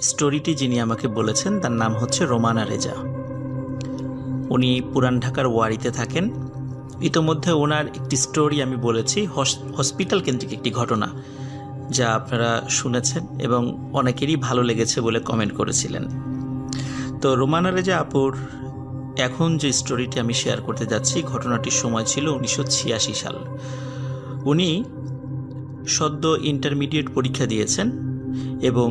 স্টোরিটি যিনি আমাকে বলেছেন তার নাম হচ্ছে রোমানা রেজা। উনি পুরান ঢাকার ওয়ারিতে থাকেন। ইতোমধ্যে ওনার একটি স্টোরি আমি বলেছি, হসপিটাল কেন্দ্রিক একটি ঘটনা, যা আপনারা শুনেছেন এবং অনেকেরই ভালো লেগেছে বলে কমেন্ট করেছিলেন। তো রোমানা রেজা আপুর এখন যে স্টোরিটি আমি শেয়ার করতে যাচ্ছি, ঘটনাটির সময় ছিল 1986 সাল। উনি সদ্য ইন্টারমিডিয়েট পরীক্ষা দিয়েছেন এবং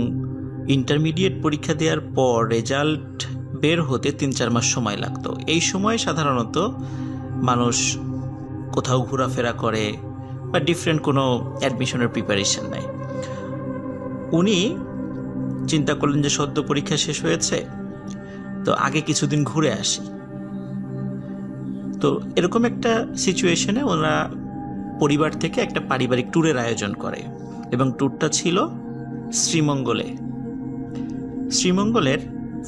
ইন্টারমিডিয়েট পরীক্ষা দেওয়ার পর রেজাল্ট বের হতে 3-4 মাস সময় লাগতো। এই সময় সাধারণত মানুষ কোথাও ঘোরাফেরা করে বা ডিফারেন্ট কোনো অ্যাডমিশনের প্রিপারেশন নেয়। উনি চিন্তা করলেন যে সদ্য পরীক্ষা শেষ হয়েছে, তো আগে কিছুদিন ঘুরে আসি। তো এরকম একটা সিচুয়েশনে ওরা পরিবার থেকে একটা পারিবারিক ট্যুরের আয়োজন করে এবং ট্যুরটা ছিল শ্রীমঙ্গলে। শ্রীমঙ্গলের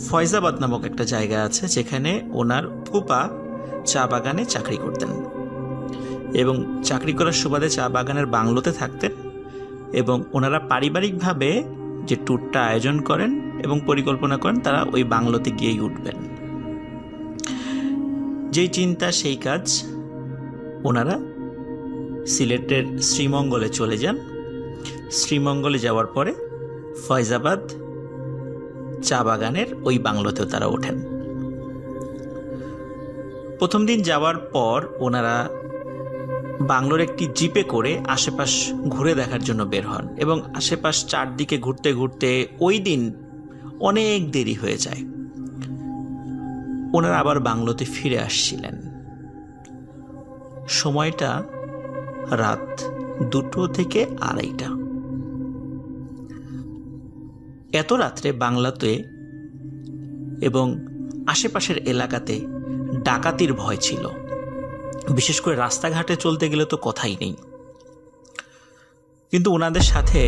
ফয়জাবাদ নামক একটা জায়গা আছে, যেখানে ওনার ফুপা চা বাগানে চাকরি করতেন এবং চাকরি করার সুবাদে চা বাগানের বাংলোতে থাকতেন এবং ওনারা পারিবারিকভাবে যে ট্যুরটা আয়োজন করেন এবং পরিকল্পনা করেন তারা ওই বাংলোতে গিয়েই উঠবেন। যেই চিন্তা সেই কাজ, ওনারা সিলেটের শ্রীমঙ্গলে চলে যান। শ্রীমঙ্গলে যাওয়ার পরে ফয়জাবাদ চা বাগানের ওই বাংলোতেও তারা ওঠেন। প্রথম দিন যাওয়ার পর ওনারা বাংলোর একটি জিপে করে আশেপাশ ঘুরে দেখার জন্য বের হন এবং আশেপাশ চারদিকে ঘুরতে ঘুরতে ওই দিন অনেক দেরি হয়ে যায়। ওনারা আবার বাংলোতে ফিরে আসছিলেন। সময়টা রাত 2টো থেকে 2:30। এত রাত্রে বাংলাতে এবং আশেপাশের এলাকাতে ডাকাতির ভয় ছিল, বিশেষ করে রাস্তাঘাটে চলতে গেলে তো কথাই নেই। কিন্তু ওনাদের সাথে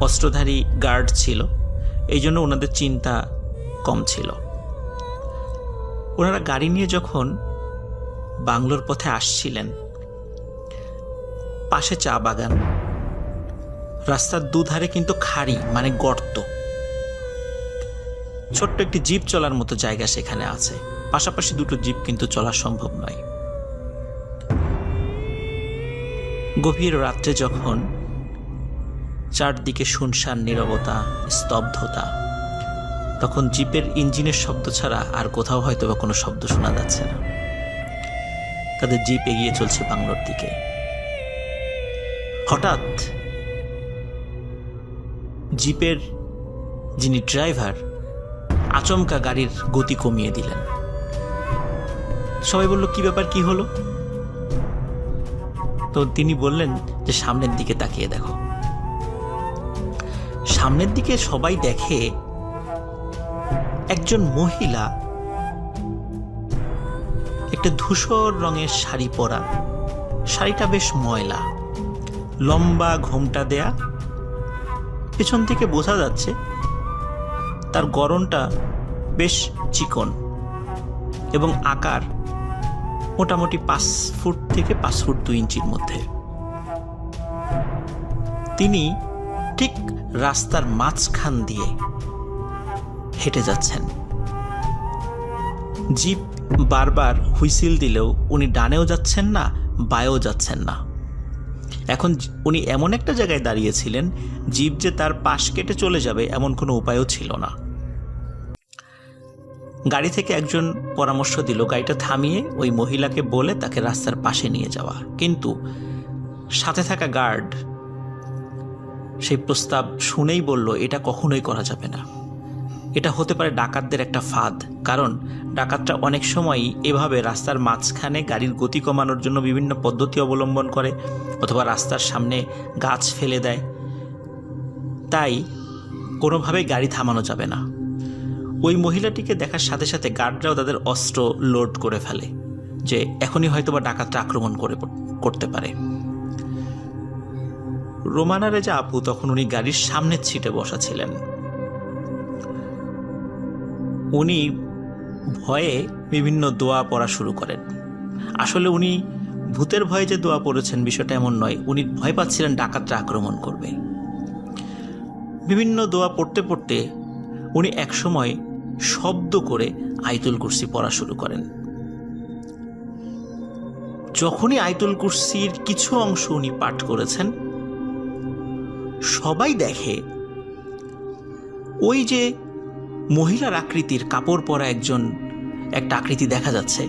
অস্ত্রধারী গার্ড ছিল, এই জন্য ওনাদের চিন্তা কম ছিল। ওনারা গাড়ি নিয়ে যখন বাংলোর পথে আসছিলেন, পাশে চা বাগান, রাস্তার দুধারে কিন্তু খাড়ি মানে গর্ত, ছোট্ট একটি জিপ চলার মতো জায়গা সেখানে আছে। পাশাপাশি দুটো জিপ কিন্তু চলা সম্ভব নয়। গভীর রাত্রে যখন চারদিকে শুনশান নীরবতা, স্তব্ধতা, তখন জিপের ইঞ্জিনের শব্দ ছাড়া আর কোথাও হয়তো বা কোনো শব্দ শোনা যাচ্ছে না। তাদের জিপ এগিয়ে চলছে বাংলোর দিকে। হঠাৎ জিপের যিনি ড্রাইভার আচমকা গাড়ির গতি কমিয়ে দিলেন। সবাই বলল, কি ব্যাপার, কি হলো? তো তিনি বললেন যে সামনের দিকে তাকিয়ে দেখো। সামনের দিকে সবাই দেখে একজন মহিলা একটা ধূসর রঙের শাড়ি পরা, শাড়িটা বেশ ময়লা, লম্বা ঘোমটা দেয়া, পেছন থেকে বোঝা যাচ্ছে তার গড়নটা বেশ চিকন এবং আকার মোটামুটি 5 ফুট থেকে 5 ফুট 2 ইঞ্চির মধ্যে। তিনি ঠিক রাস্তার মাঝখান দিয়ে হেঁটে যাচ্ছেন। জিপ বারবার হুইসিল দিলেও উনি ডানেও যাচ্ছেন না, বাঁয়েও যাচ্ছেন না। এখন উনি এমন একটা জায়গায় দাঁড়িয়েছিলেন, জিপ যে তার পাশ কেটে চলে যাবে এমন কোনো উপায়ও ছিল না। গাড়ি থেকে একজন পরামর্শ দিল গাড়িটা থামিয়ে ওই মহিলাকে বলে তাকে রাস্তার পাশে নিয়ে যাওয়া, কিন্তু সাথে থাকা গার্ড সেই প্রস্তাব শুনেই বলল, এটা কখনোই করা যাবে না, এটা হতে পারে ডাকাতদের একটা ফাঁদ। কারণ ডাকাতরা অনেক সময়ই এভাবে রাস্তার মাঝখানে গাড়ির গতি কমানোর জন্য বিভিন্ন পদ্ধতি অবলম্বন করে অথবা রাস্তার সামনে গাছ ফেলে দেয়। তাই কোনোভাবেই গাড়ি থামানো যাবে না। ওই মহিলাটিকে দেখার সাথে সাথে গার্ডরাও তাদের অস্ত্র লোড করে ফেলে, যে এখনই হয়তো বা ডাকাতরা আক্রমণ করতে পারে। রোমানা রেজা আপু তখন উনি গাড়ির সামনের সিটে বসা ছিলেন। উনি ভয়ে বিভিন্ন দোয়া পড়া শুরু করেন। আসলে উনি ভূতের ভয়ে যে দোয়া পড়েছেন বিষয়টা এমন নয়, উনি ভয় পাচ্ছিলেন ডাকাতরা আক্রমণ করবে। বিভিন্ন দোয়া পড়তে পড়তে উনি একসময় শব্দ করে আয়াতুল কুরসি পড়া শুরু করেন। যখনই আয়াতুল কুরসির কিছু অংশ উনি পাঠ করেছেন, সবাই দেখে ওই যে মহিলার আকৃতির কাপড় পরা একটা আকৃতি দেখা যাচ্ছে,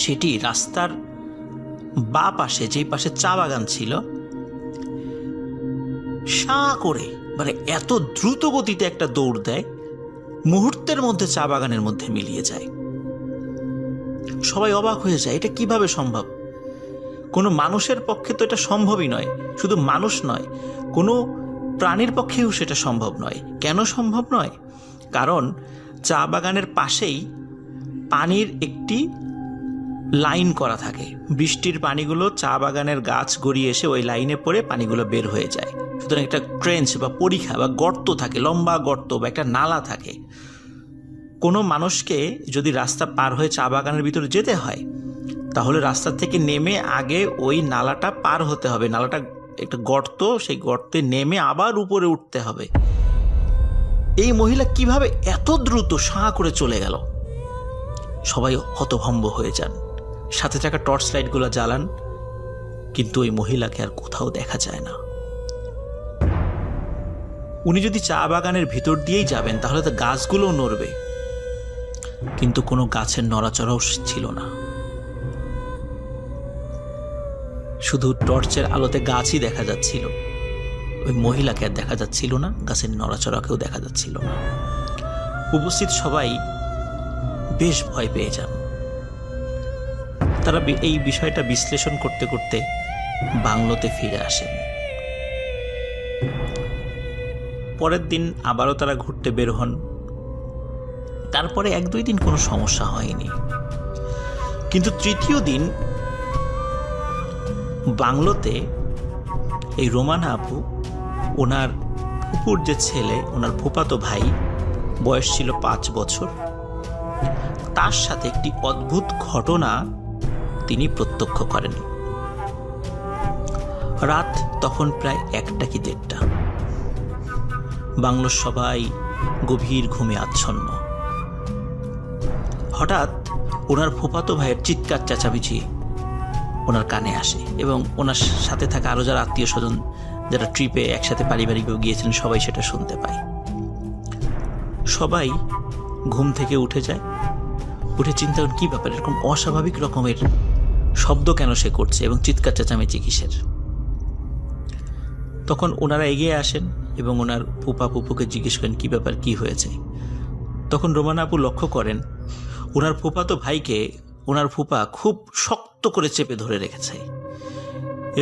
সেটি রাস্তার বা পাশে, যেই পাশে চা বাগান ছিল, সাঁ করে মানে এত দ্রুত গতিতে একটা দৌড় দেয়, মুহূর্তের মধ্যে চা বাগানের মধ্যে মিলিয়ে যায়। সবাই অবাক হয়ে যায়, এটা কিভাবে সম্ভব? কোনো মানুষের পক্ষে তো এটা সম্ভবই নয়। শুধু মানুষ নয়, কোনো প্রাণীর পক্ষেও সেটা সম্ভব নয়। কেন সম্ভব নয়? কারণ চা বাগানের পাশেই পানির একটি লাইন করা থাকে। বৃষ্টির পানিগুলো চা বাগানের গাছ গড়িয়ে এসে ওই লাইনে পড়ে পানিগুলো বের হয়ে যায়। সুতরাং একটা ট্রেঞ্চ বা পরিখা বা গর্ত থাকে, লম্বা গর্ত বা একটা নালা থাকে। কোনো মানুষকে যদি রাস্তা পার হয়ে চা বাগানের ভিতরে যেতে হয়, তাহলে রাস্তা থেকে নেমে আগে ওই নালাটা পার হতে হবে। নালাটা একটা গর্ত, সেই গর্তে নেমে আবার উপরে উঠতে হবে। এই মহিলা কিভাবে এত দ্রুত সাঁ করে চলে গেল? সবাই হতভম্ব হয়ে যান। সাথে থাকা টর্চ লাইটগুলো জ্বালান, কিন্তু ওই মহিলাকে আর কোথাও দেখা যায় না। উনি যদি চা বাগানের ভিতর দিয়েই যাবেন, তাহলে তো গাছগুলোও নড়বে, কিন্তু কোনো গাছের নড়াচড়াও ছিল না। শুধু টর্চের আলোতে গাছই দেখা যাচ্ছিল, ওই মহিলাকে আর দেখা যাচ্ছিল না, গাছের নড়াচড়াকেও দেখা যাচ্ছিল না। উপস্থিত সবাই বেশ ভয় পেয়ে যান। তারা এই বিষয়টা বিশ্লেষণ করতে করতে বাংলোতে ফিরে আসেন। পরের দিন আবারও তারা ঘুরতে বের হন। তারপরে 1-2 দিন কোনো সমস্যা হয়নি, কিন্তু তৃতীয় দিন বাংলোতে এই রোমানা আপু, ওনার ফুপুর যে ছেলে, ওনার ফুফাতো ভাই, বয়স ছিল 5 বছর, তার সাথে একটি অদ্ভুত ঘটনা তিনি প্রত্যক্ষ করেন। রাত তখন প্রায় 1টা কি 1:30। বাংলোর সবাই গভীর ঘুমে আচ্ছন্ন। হঠাৎ ওনার ফুফাতো ভাইয়ের চিৎকার চেঁচামেচি ওনার কানে আসে, এবং ওনার সাথে থাকা আরও যারা আত্মীয় স্বজন, যারা ট্রিপে একসাথে পারিবারিকভাবে গিয়েছিলেন, সবাই সেটা শুনতে পায়। সবাই ঘুম থেকে উঠে যায়। উঠে চিন্তা করেন, কী ব্যাপার, এরকম অস্বাভাবিক রকমের শব্দ কেন সে করছে এবং চিৎকার চেঁচামেচি কিসের? তখন ওনারা এগিয়ে আসেন এবং ওনার ফুপা ফুপুকে জিজ্ঞেস করেন, কী ব্যাপার, কী হয়েছে? তখন রোমানা আপু লক্ষ্য করেন ওনার ফুপাতো ভাইকে ওনার ফুপা খুব শক্ত করে চেপে ধরে রেখেছে,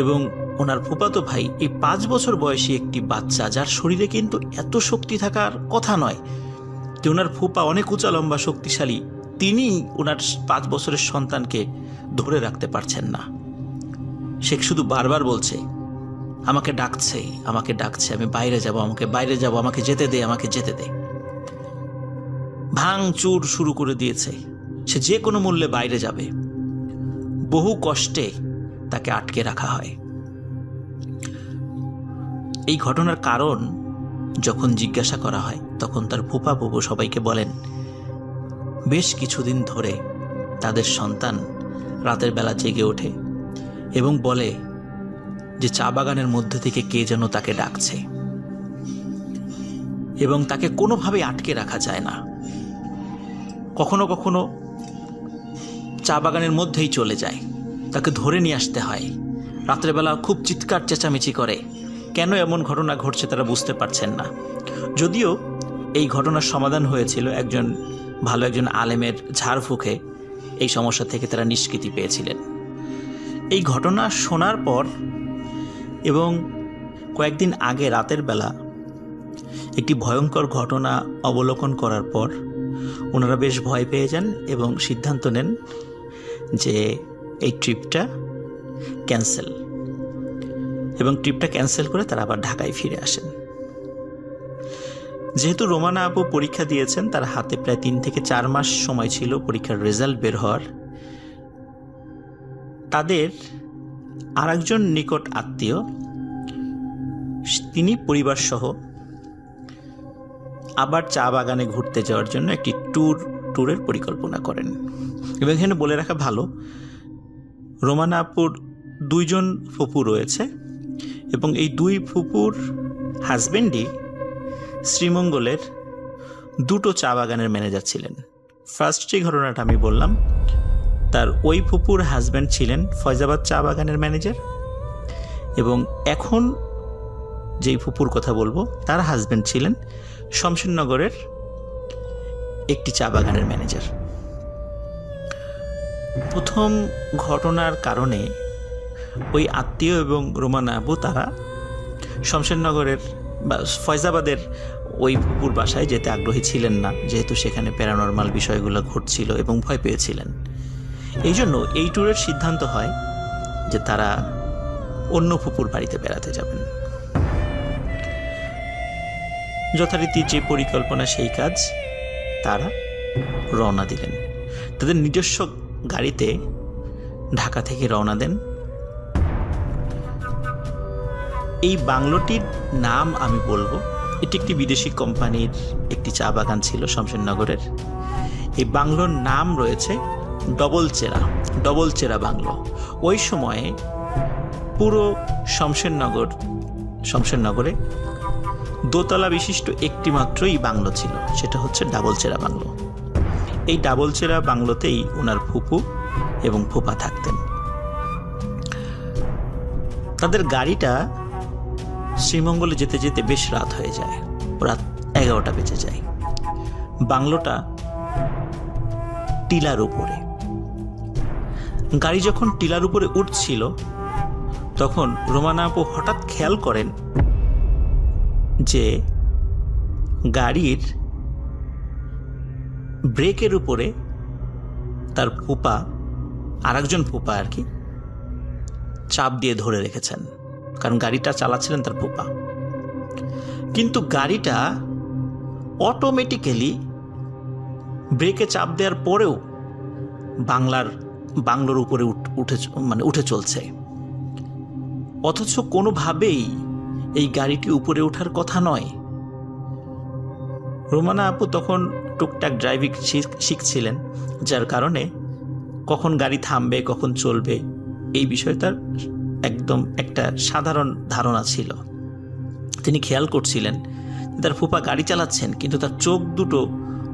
এবং ওনার ফুপাতো ভাই এই 5 বছর বয়সী একটি বাচ্চা, যার শরীরে কিন্তু এত শক্তি থাকার কথা নয়। যে ওনার ফুপা অনেক উঁচা লম্বা শক্তিশালী, তিনি ওনার 5 বছরের সন্তানকে ধরে রাখতে পারছেন না। সে শুধু বারবার বলছে, আমাকে ডাকছে, আমাকে ডাকছে, আমি বাইরে যাব, আমাকে বাইরে যাব, আমাকে যেতে দে, আমাকে যেতে দে। ভাঙচুর শুরু করে দিয়েছে, সে যে কোনো মূল্যে বাইরে যাবে। বহু কষ্টে তাকে আটকে রাখা হয়। এই ঘটনার কারণ যখন জিজ্ঞাসা করা হয়, তখন তার ফুপা ফুপু সবাইকে বলেন, বেশ কিছুদিন ধরে তাদের সন্তান রাতের বেলা জেগে ওঠে এবং বলে যে চা বাগানের মধ্যে থেকে কে যেন তাকে ডাকছে, এবং তাকে কোনোভাবে আটকে রাখা যায় না। কখনো কখনো চা বাগানের মধ্যেই চলে যায়, তাকে ধরে নিয়ে আসতে হয়। রাত্রেবেলা খুব চিৎকার চেঁচামেচি করে। কেন এমন ঘটনা ঘটছে তারা বুঝতে পারছেন না। যদিও এই ঘটনার সমাধান হয়েছিল একজন আলেমের ঝাড়ফুঁকে, এই সমস্যা থেকে তারা নিষ্কৃতি পেয়েছিলেন। এই ঘটনা শোনার পর এবং কয়েকদিন আগে রাতের বেলা একটি ভয়ঙ্কর ঘটনা অবলোকন করার পর ওনারা বেশ ভয় পেয়ে যান এবং সিদ্ধান্ত নেন যে এই ট্রিপটা ক্যান্সেল, এবং ট্রিপটা ক্যান্সেল করে তারা আবার ঢাকায় ফিরে আসেন। যেহেতু রোমানা আপু পরীক্ষা দিয়েছেন, তার হাতে প্রায় 3 থেকে 4 মাস সময় ছিল পরীক্ষার রেজাল্ট বের হওয়ার। তাদের আরেকজন নিকট আত্মীয়, তিনি পরিবারসহ আবার চা বাগানে ঘুরতে যাওয়ার জন্য একটি ট্যুরের পরিকল্পনা করেন। এবং এখানে বলে রাখা ভালো, রোমানা আপুর 2 জন ফুপু রয়েছে এবং এই 2 ফুপুর হাজবেন্ডই শ্রীমঙ্গলের 2টো চা বাগানের ম্যানেজার ছিলেন। ফার্স্ট যে ঘটনাটা আমি বললাম, তার ওই ফুপুর হাজব্যান্ড ছিলেন ফয়জাবাদ চা বাগানের ম্যানেজার, এবং এখন যেই ফুপুর কথা বলবো তার হাজব্যান্ড ছিলেন শমশেরনগরের একটি চা বাগানের ম্যানেজার। প্রথম ঘটনার কারণে ওই আত্মীয় এবং রোমানা আপু তারা শমশেরনগরের বা ফয়জাবাদের ওই ফুপুর বাসায় যেতে আগ্রহী ছিলেন না, যেহেতু সেখানে প্যারানর্মাল বিষয়গুলো ঘটছিল এবং ভয় পেয়েছিলেন। এই জন্য এই ট্যুরের সিদ্ধান্ত হয় যে তারা অন্য ফুপুর বাড়িতে বেড়াতে যাবেন। যথারীতি যে পরিকল্পনা সেই কাজ, তারা রওনা দিলেন। তাদের নিজস্ব গাড়িতে ঢাকা থেকে রওনা দেন। এই বাংলোটির নাম আমি বলবো, এটি একটি বিদেশি কোম্পানির একটি চা বাগান ছিল শমশেরনগরের। এই বাংলোর নাম রয়েছে ডবল চেরা বাংলো। ওই সময়ে পুরো শমশেরনগরে দোতলা বিশিষ্ট একটি মাত্রই বাংলো ছিল, সেটা হচ্ছে ডাবল চেরা বাংলো। এই ডাবল চেরা বাংলোতেই ওনার ফুপু এবং ফুপা থাকতেন। তাদের গাড়িটা শ্রীমঙ্গলে যেতে যেতে বেশ রাত হয়ে যায়, রাত 11টা বেজে যায়। বাংলোটা টিলার উপরে। গাড়ি যখন টিলার উপরে উঠছিল তখন রোমানা আপু হঠাৎ খেয়াল করেন যে গাড়ির ব্রেকের উপরে তার ফুপা, আরেকজন ফুপা আর কি, চাপ দিয়ে ধরে রেখেছেন, কারণ গাড়িটা চালাচ্ছিলেন তার ফুপা। কিন্তু গাড়িটা অটোমেটিক্যালি ব্রেকে চাপ দেওয়ার পরেও বাংলোর উপরে উঠে চলছে, অথচ কোনোভাবেই এই গাড়িটি উপরে ওঠার কথা নয়। রোমানা আপু তখন টুকটাক ড্রাইভিং শিখছিলেন, যার কারণে কখন গাড়ি থামবে কখন চলবে এই বিষয়ে তার একদম একটা সাধারণ ধারণা ছিল। তিনি খেয়াল করছিলেন তার ফুপা গাড়ি চালাচ্ছেন, কিন্তু তার চোখ দুটো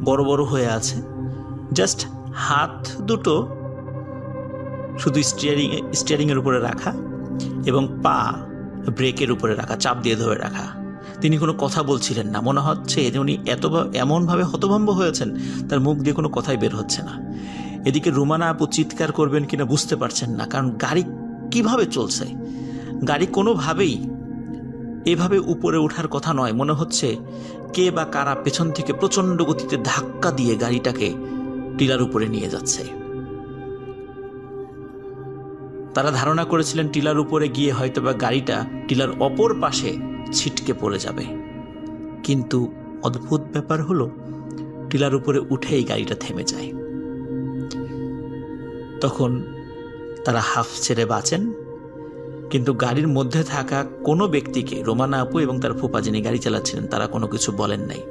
বড় বড় হয়ে আছে, জাস্ট হাত দুটো শুধু স্টিয়ারিংয়ের উপরে রাখা এবং পা ব্রেকের উপরে রাখা, চাপ দিয়ে ধরে রাখা। তিনি কোনো কথা বলছিলেন না, মনে হচ্ছে উনি এমনভাবে হতভম্ব হয়েছেন তার মুখ দিয়ে কোনো কথাই বের হচ্ছে না। এদিকে রোমানা আপু চিৎকার করবেন কিনা বুঝতে পারছেন না, কারণ গাড়ি কিভাবে চলছে, গাড়ি কোনোভাবেই এভাবে উপরে ওঠার কথা নয়। মনে হচ্ছে কে বা কারা পেছন থেকে প্রচণ্ড গতিতে ধাক্কা দিয়ে গাড়িটাকে টিলার উপরে নিয়ে যাচ্ছে। তারা ধারণা করেছিলেন টিলার উপরে গিয়ে হয়তো বা গাড়িটা টিলার অপর পাশে ছিটকে পড়ে যাবে, কিন্তু অদ্ভুত ব্যাপার হলো টিলার উপরে উঠেই গাড়িটা থেমে যায়। তখন তারা হাফ ছেড়ে বাঁচেন, কিন্তু গাড়ির মধ্যে থাকা কোনো ব্যক্তিকে, রোমানা আপু এবং তার ফুপা যিনি গাড়ি চালাচ্ছিলেন, তারা কোনো কিছু বলেন নাই।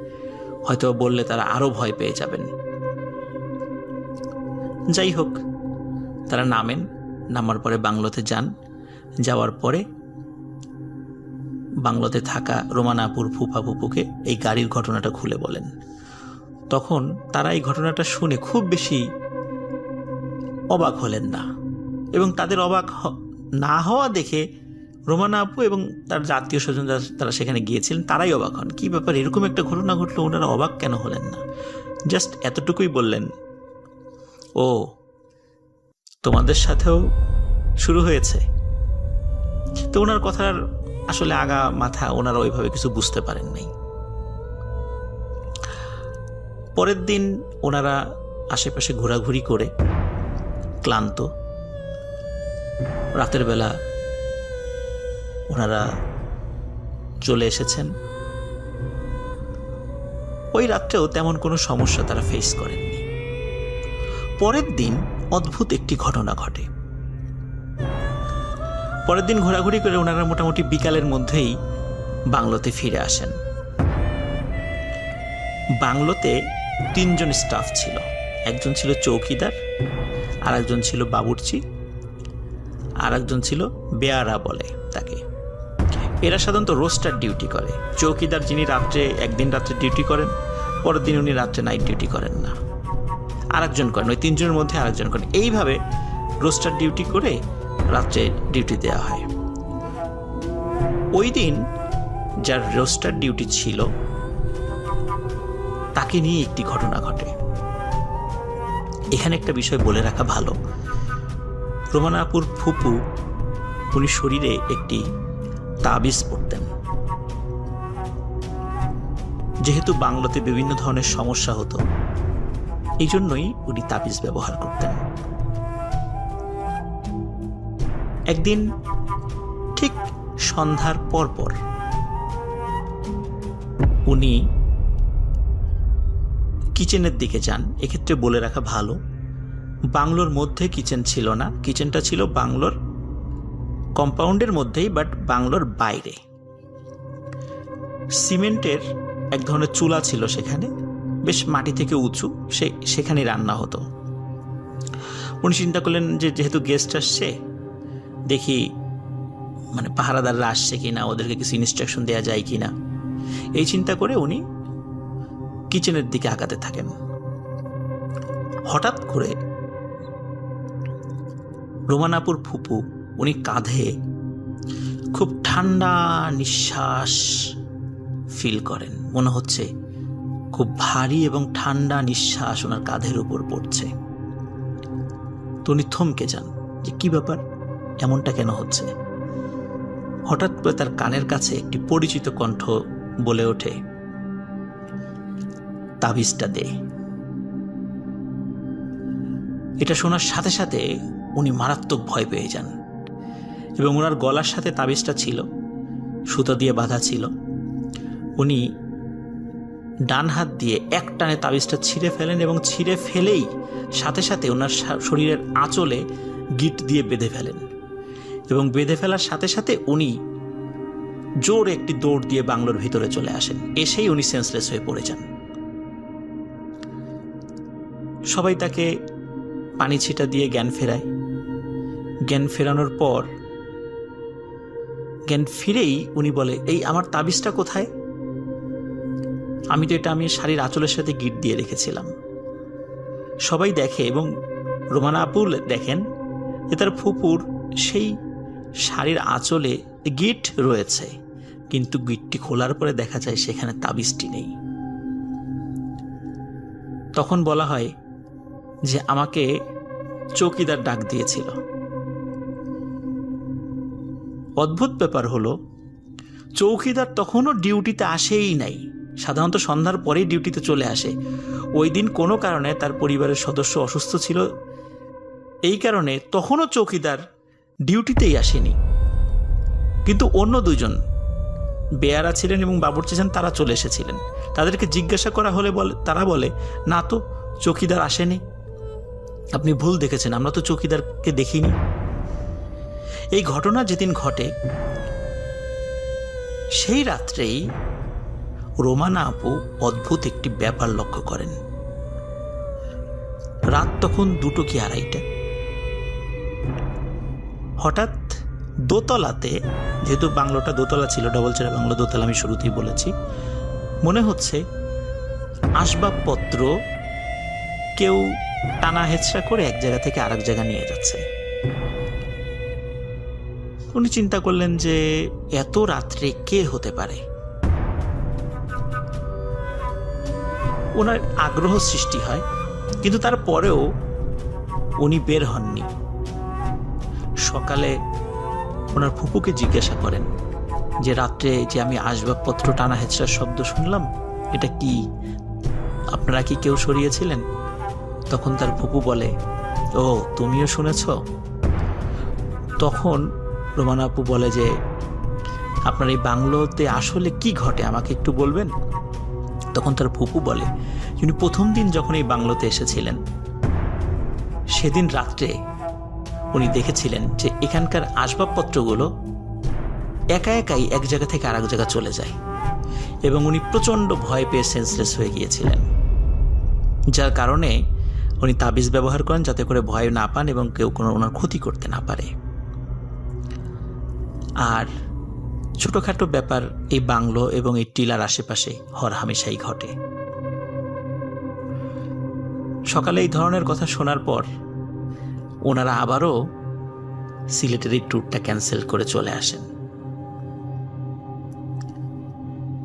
হয়তো বললে তারা আরো ভয় পেয়ে যাবেন। যাই হোক, তারা নামার পরে বাংলোতে যান। যাওয়ার পরে বাংলোতে থাকা রোমানা আপুর ফুপা ফুপুকে এই গাড়ির ঘটনাটা খুলে বলেন। তখন তারা এই ঘটনাটা শুনে খুব বেশি অবাক হলেন না, এবং তাদের অবাক না হওয়া দেখে রোমানা আপু এবং তার আত্মীয় স্বজন তারা সেখানে গিয়েছিলেন, তারাই অবাক হন। কী ব্যাপার, এরকম একটা ঘটনা ঘটলো, ওনারা অবাক কেন হলেন না? জাস্ট এতটুকুই বললেন, ও তোমাদের সাথেও শুরু হয়েছে। তো ওনার কথার আসলে আগা মাথা ওনারা ওইভাবে কিছু বুঝতে পারেন নাই। পরের দিন ওনারা আশেপাশে ঘোরাঘুরি করে ক্লান্ত, রাতের বেলা ওনারা চলে এসেছেন। ওই রাত্রেও তেমন কোনো সমস্যা তারা ফেস করেননি। পরের দিন অদ্ভুত একটি ঘটনা ঘটে। পরের দিন ঘোরাঘুরি করে ওনারা মোটামুটি বিকালের মধ্যেই বাংলোতে ফিরে আসেন। বাংলোতে 3 জন স্টাফ ছিল। একজন ছিল চৌকিদার, আর একজন ছিল বাবুর্চি, আর একজন ছিল বেয়ারা বলে তাকে। এরা সাধারণত রোস্টার ডিউটি করে। চৌকিদার যিনি একদিন রাত্রে ডিউটি করেন, পরের দিন উনি রাত্রে নাইট ডিউটি করেন না, আরেকজন করেন, ওই 3 জনের মধ্যে আরেকজন করেন। এইভাবে রোস্টার ডিউটি করে রাত্রে ডিউটি দেওয়া হয়। ওই দিন যার রোস্টার ডিউটি ছিল তাকে নিয়ে একটি ঘটনা ঘটে। এখানে একটা বিষয় বলে রাখা ভালো, রোমানা আপুর ফুপু উনি শরীরে একটি তাবিজ পরতেন। যেহেতু বাংলাতে বিভিন্ন ধরনের সমস্যা হতো, এই জন্যই উনি তাবিজ ব্যবহার করতেন। একদিন ঠিক সন্ধ্যার পর উনি কিচেনের দিকে যান। এক্ষেত্রে বলে রাখা ভালো, বাংলোর মধ্যে কিচেন ছিল না, কিচেনটা ছিল বাংলোর কম্পাউন্ডের মধ্যেই, বাট বাংলোর বাইরে। সিমেন্টের এক ধরনের চুলা ছিল সেখানে, বেশ মাটি থেকে উঁচু, সেখানে রান্না হতো। উনি চিন্তা করলেন যে যেহেতু গেস্ট আসছে, দেখি পাহারাদাররা আসছে কিনা, ওদেরকে কিছু ইনস্ট্রাকশন দেওয়া যায় কিনা, এই চিন্তা করে উনি কিচেনের দিকে আগাতে থাকেন। হঠাৎ করে রোমানাপুর ফুপু উনি কাঁধে খুব ঠান্ডা নিঃশ্বাস ফিল করেন। মনে হচ্ছে খুব ভারী এবং ঠান্ডা নিঃশ্বাস ওনার কাঁধের উপর পড়ছে। তো উনি থমকে যান যে কি ব্যাপার, এমনটা কেন হচ্ছে। হঠাৎ করে তার কানের কাছে একটি পরিচিত কণ্ঠ বলে ওঠে, তাবিজটা দে। এটা শোনার সাথে সাথে উনি মারাত্মক ভয় পেয়ে যান এবং ওনার গলার সাথে তাবিজটা ছিল, সুতো দিয়ে বাঁধা ছিল। উনি ডান হাত দিয়ে এক টানে তাবিজটা ছিঁড়ে ফেলেন এবং ছিঁড়ে ফেলেই সাথে সাথে ওনার শরীরের আঁচলে গিট দিয়ে বেঁধে ফেলেন এবং বেঁধে ফেলার সাথে সাথে উনি জোরে একটি দৌড় দিয়ে বাংলোর ভিতরে চলে আসেন। এসেই উনি সেন্সলেস হয়ে পড়ে যান। সবাই তাকে পানি ছিটা দিয়ে জ্ঞান ফেরায়। জ্ঞান ফেরানোর পর জ্ঞান ফিরেই উনি বলে, এই আমার তাবিজটা কোথায়? আমি শাড়ির আঁচলের সাথে গিট দিয়ে রেখেছিলাম। সবাই দেখে এবং রোমানা আপু দেখেন যে তার ফুপুর সেই শাড়ির আঁচলে গিট রয়েছে, কিন্তু গিটটি খোলার পরে দেখা যায় সেখানে তাবিজটি নেই। তখন বলা হয় যে আমাকে চৌকিদার ডাক দিয়েছিল। অদ্ভুত ব্যাপার হলো, চৌকিদার তখনও ডিউটিতে আসেই নাই। সাধারণত সন্ধ্যার পরেই ডিউটিতে চলে আসে। ওই দিন কোনো কারণে তার পরিবারের সদস্য অসুস্থ ছিল, এই কারণে তখনও চৌকিদার ডিউটিতেই আসেনি। কিন্তু অন্য 2 জন বেয়ারা ছিলেন এবং বাবুর্চি ছিলেন, তারা চলে এসেছিলেন। তাদেরকে জিজ্ঞাসা করা হলে তারা বলে, না তো চৌকিদার আসেনি, আপনি ভুল দেখেছেন, আমরা তো চৌকিদারকে দেখিনি। এই ঘটনা যেদিন ঘটে সেই রাত্রেই রোমানা আপু অদ্ভুত একটি ব্যাপার লক্ষ্য করেন। রাত তখন 2টো কি 2:30। হঠাৎ দোতলাতে, যেহেতু বাংলোটা দোতলা ছিল, ডবল চেয়ার বাংলো দোতলা, আমি শুরুতেই বলেছি, মনে হচ্ছে আসবাবপত্র কেউ টানা হেঁচড়া করে এক জায়গা থেকে আরেক জায়গা নিয়ে যাচ্ছে। উনি চিন্তা করলেন যে এত রাত্রে কে হতে পারে। ওনার আগ্রহ সৃষ্টি হয়, কিন্তু তারপরেও উনি বের হননি। সকালে ওনার ফুপুকে জিজ্ঞাসা করেন যে রাত্রে যে আমি আসবাবপত্র টানা হেঁচড়ার শব্দ শুনলাম, এটা কি, আপনারা কি কেউ সরিয়েছিলেন? তখন তার ফুপু বলে, ও তুমিও শুনেছ? তখন রোমানা আপু বলে যে আপনার এই বাংলোতে আসলে কি ঘটে আমাকে একটু বলবেন? তখন তার ফুপু বলে, উনি প্রথম দিন যখন এই বাংলোতে এসেছিলেন সেদিন রাত্রে উনি দেখেছিলেন যে এখানকার আসবাবপত্রগুলো একা একাই এক জায়গা থেকে আরেক জায়গা চলে যায় এবং উনি প্রচণ্ড ভয় পেয়ে সেন্সলেস হয়ে গিয়েছিলেন, যার কারণে উনি তাবিজ ব্যবহার করেন যাতে করে ভয় না পান এবং কেউ কোনো ওনার ক্ষতি করতে না পারে। আর ছোটোখাটো ব্যাপার এই বাংলো এবং এই টিলার আশেপাশে হরহামেশাই ঘটে। সকালে এই ধরনের কথা শোনার পর ওনারা আবারও সিলেটের এই ট্যুরটা ক্যান্সেল করে চলে আসেন।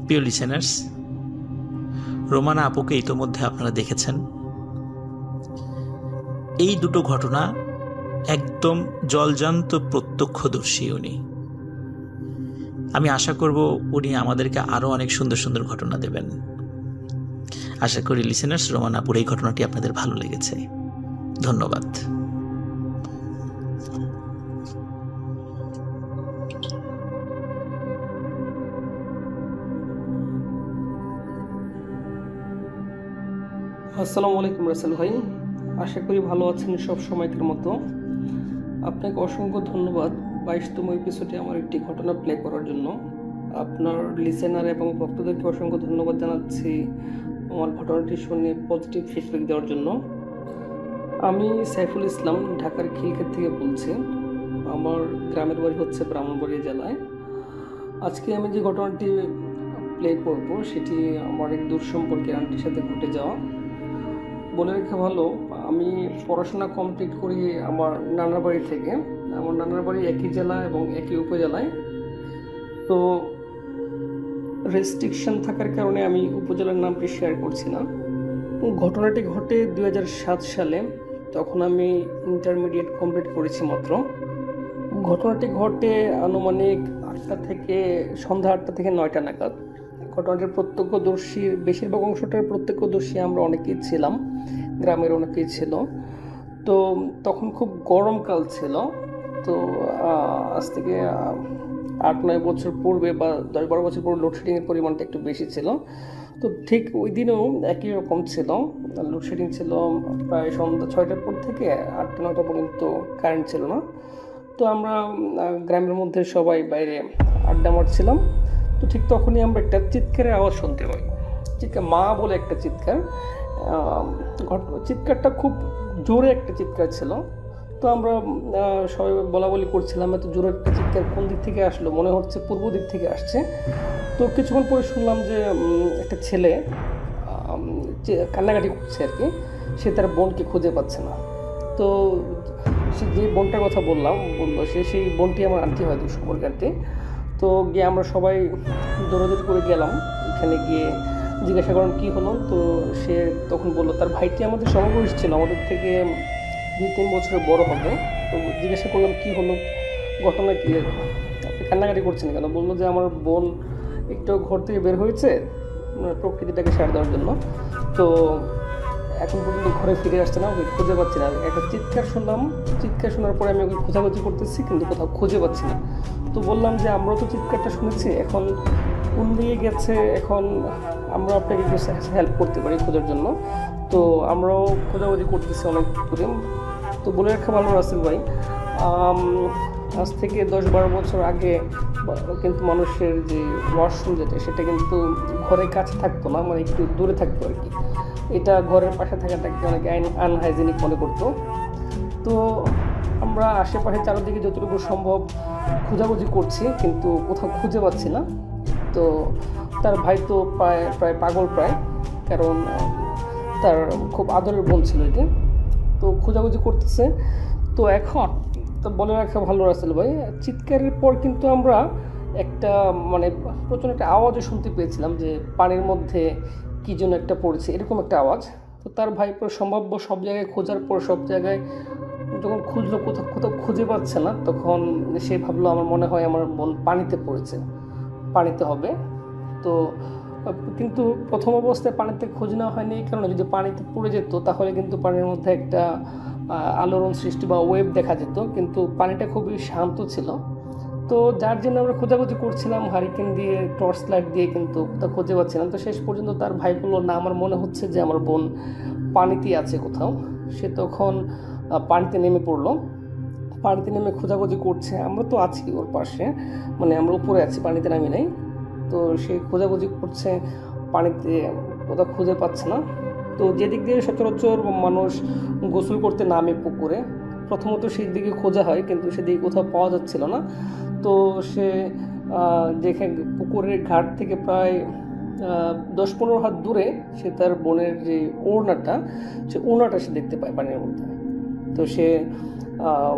প্রিয় লিসেনার্স, রোমানা আপুকে ইতোমধ্যে আপনারা দেখেছেন। এই দুটো ঘটনা একদম জলজান্ত প্রত্যক্ষদর্শী উনি। আমি আশা করব উনি আমাদেরকে আরও অনেক সুন্দর সুন্দর ঘটনা দেবেন। আশা করি লিসেনার্স, রোমানা আপুর এই ঘটনাটি আপনাদের ভালো লেগেছে। ধন্যবাদ। আসসালামু আলাইকুম রাসেল ভাই, আশা করি ভালো আছেন সব সময়কার মতো। আপনাকে অসংখ্য ধন্যবাদ 22তম এপিসোডে আমার একটি ঘটনা প্লে করার জন্য। আপনার লিসেনার এবং ভক্তদেরকে অসংখ্য ধন্যবাদ জানাচ্ছি আমার ঘটনাটি শুনে পজিটিভ ফিডব্যাক দেওয়ার জন্য। আমি সাইফুল ইসলাম ঢাকার খিলক্ষেত থেকে বলছি। আমার গ্রামের বাড়ি হচ্ছে ব্রাহ্মণবাড়িয়া জেলায়। আজকে আমি যে ঘটনাটি প্লে করব সেটি আমার এক দূর সম্পর্কের আন্টির সাথে ঘটে যাওয়া। বলে রেখে ভালো, আমি পড়াশোনা কমপ্লিট করি আমার নানার বাড়ি থেকে। আমার নানার বাড়ি একই জেলা এবং একই উপজেলায়। তো রেস্ট্রিকশন থাকার কারণে আমি উপজেলার নামটি শেয়ার করছি না। ঘটনাটি ঘটে 2007 সালে, তখন আমি ইন্টারমিডিয়েট কমপ্লিট করেছি মাত্র। ঘটনাটি ঘটে আনুমানিক সন্ধ্যা 8টা থেকে 9টা নাগাদ। ঘটনাটির প্রত্যক্ষদর্শীর বেশিরভাগ অংশটার প্রত্যক্ষদর্শী আমরা অনেকেই ছিলাম, গ্রামের অনেকেই ছিল। তো তখন খুব গরমকাল ছিল। তো আজ থেকে 8-9 বছর পূর্বে বা 10-12 বছর পূর্বে লোডশেডিংয়ের পরিমাণটা একটু বেশি ছিল। তো ঠিক ওই দিনেও একই রকম ছিল, লোডশেডিং ছিল প্রায় সন্ধ্যা 6টার পর থেকে 8টা-9টা পর্যন্ত কারেন্ট ছিল না। তো আমরা গ্রামের মধ্যে সবাই বাইরে আড্ডা মারছিলাম। তো ঠিক তখনই আমরা একটা চিৎকারের আওয়াজ শুনতে পাই। চিৎকার, মা বলে একটা চিৎকার। চিৎকারটা খুব জোরে একটা চিৎকার ছিল। তো আমরা সবাই বলা বলি করছিলাম, এত জোরে একটা চিৎকার কোন দিক থেকে আসলো, মনে হচ্ছে পূর্ব দিক থেকে আসছে। তো কিছুক্ষণ পরে শুনলাম যে একটা ছেলে কান্নাকাটি করছে আর কি, সে তার বোনকে খুঁজে পাচ্ছে না। তো সে যে বোনটার কথা বললো সেই বোনটি আমার আন্টি হয়, দূর সম্পর্কে আন্টি। তো গিয়ে আমরা সবাই দৌড়াদৌড়ি করে গেলাম। এখানে গিয়ে জিজ্ঞাসা করলাম কী হলো। তো সে তখন বললো তার ভাইটি আমাদের সমবয়সী ছিল, আমাদের থেকে 2-3 বছরের বড় হবে। তো জিজ্ঞাসা করলাম কী হলো, ঘটনা কী, আপনি কান্নাকাটি করছেন কেন? বললো যে আমার বোন একটু ঘর থেকে বের হয়েছে প্রকৃতিটাকে সার দেওয়ার জন্য, তো এখন পর্যন্ত ঘরে ফিরে আসছে না, ওকে খুঁজে পাচ্ছি না। একটা চিৎকার শুনলাম, চিৎকার শোনার পরে আমি ওকে খোঁজাখুঁজি করতেছি, কিন্তু কোথাও খুঁজে পাচ্ছি না। তো বললাম যে আমরাও তো চিৎকারটা শুনেছি, এখন কোন দিকে গেছে, এখন আমরা আপনাকে একটু হেল্প করতে পারি খোঁজার জন্য। তো আমরাও খোঁজাখুঁজি করতেছি অনেক দূরে। তো বলে রাখা ভালো রাসেল ভাই, আজ থেকে 10-12 বছর আগে কিন্তু মানুষের যে ওয়াশরুম যেটা, সেটা কিন্তু ঘরের কাছে থাকতো না, মানে একটু দূরে থাকতো আর কি। এটা ঘরের পাশে থাকাটাকে অনেকে আনহাইজেনিক মনে করতো। তো আমরা আশেপাশে চারদিকে যতটুকু সম্ভব খোঁজাখুঁজি করছি, কিন্তু কোথাও খুঁজে পাচ্ছি না। তো তার ভাই তো প্রায় পাগল কারণ তার খুব আদরের বোন ছিল এটা। তো খোঁজাখুঁজি করতেছে। তো এখন তো বলে রাখা ভালো রাসেল ভাই, চিৎকারের পর কিন্তু আমরা একটা প্রচণ্ড একটা আওয়াজও শুনতে পেয়েছিলাম যে পানির মধ্যে কী যেন একটা পড়েছে, এরকম একটা আওয়াজ। তো তার ভাই সম্ভাব্য সব জায়গায় খোঁজার পর সব জায়গায় যখন খুঁজলো কোথাও খুঁজে পাচ্ছে না, তখন সে ভাবলো আমার মনে হয় আমার বোন পানিতে পড়েছে, পানিতে হবে। তো কিন্তু প্রথম অবস্থায় পানিতে খোঁজ নেওয়া হয়নি, এই কারণে যদি পানিতে পড়ে যেত তাহলে কিন্তু পানির মধ্যে একটা আলোড়ন সৃষ্টি বা ওয়েভ দেখা যেত, কিন্তু পানিটা খুবই শান্ত ছিল। তো যার জন্য আমরা খোঁজাখুঁজি করছিলাম হারিকেন দিয়ে, টর্চ লাইট দিয়ে, কিন্তু কোথাও খুঁজে পাচ্ছিলাম। তো শেষ পর্যন্ত তার ভাই বললো না, আমার মনে হচ্ছে যে আমার বোন পানিতেই আছে কোথাও। সে তখন পানিতে নেমে পড়লো, পানিতে নেমে খোঁজাখুঁজি করছে। আমরা তো আছি ওর পাশে, আমরা উপরে আছি, পানিতে নামি নাই। তো সে খোঁজাখুঁজি করছে পানিতে, কোথাও খুঁজে পাচ্ছে না। তো যেদিক দিয়ে সচরাচর মানুষ গোসল করতে নামে পুকুরে, প্রথমত সেই দিকে খোঁজা হয়, কিন্তু সেদিকে কোথাও পাওয়া যাচ্ছিল না। তো সে দেখে পুকুরের ঘাট থেকে প্রায় 10-15 হাত দূরে সে তার বোনের যে ওড়নাটা, সে ওড়নাটা সে দেখতে পায় পানির মধ্যে। তো সে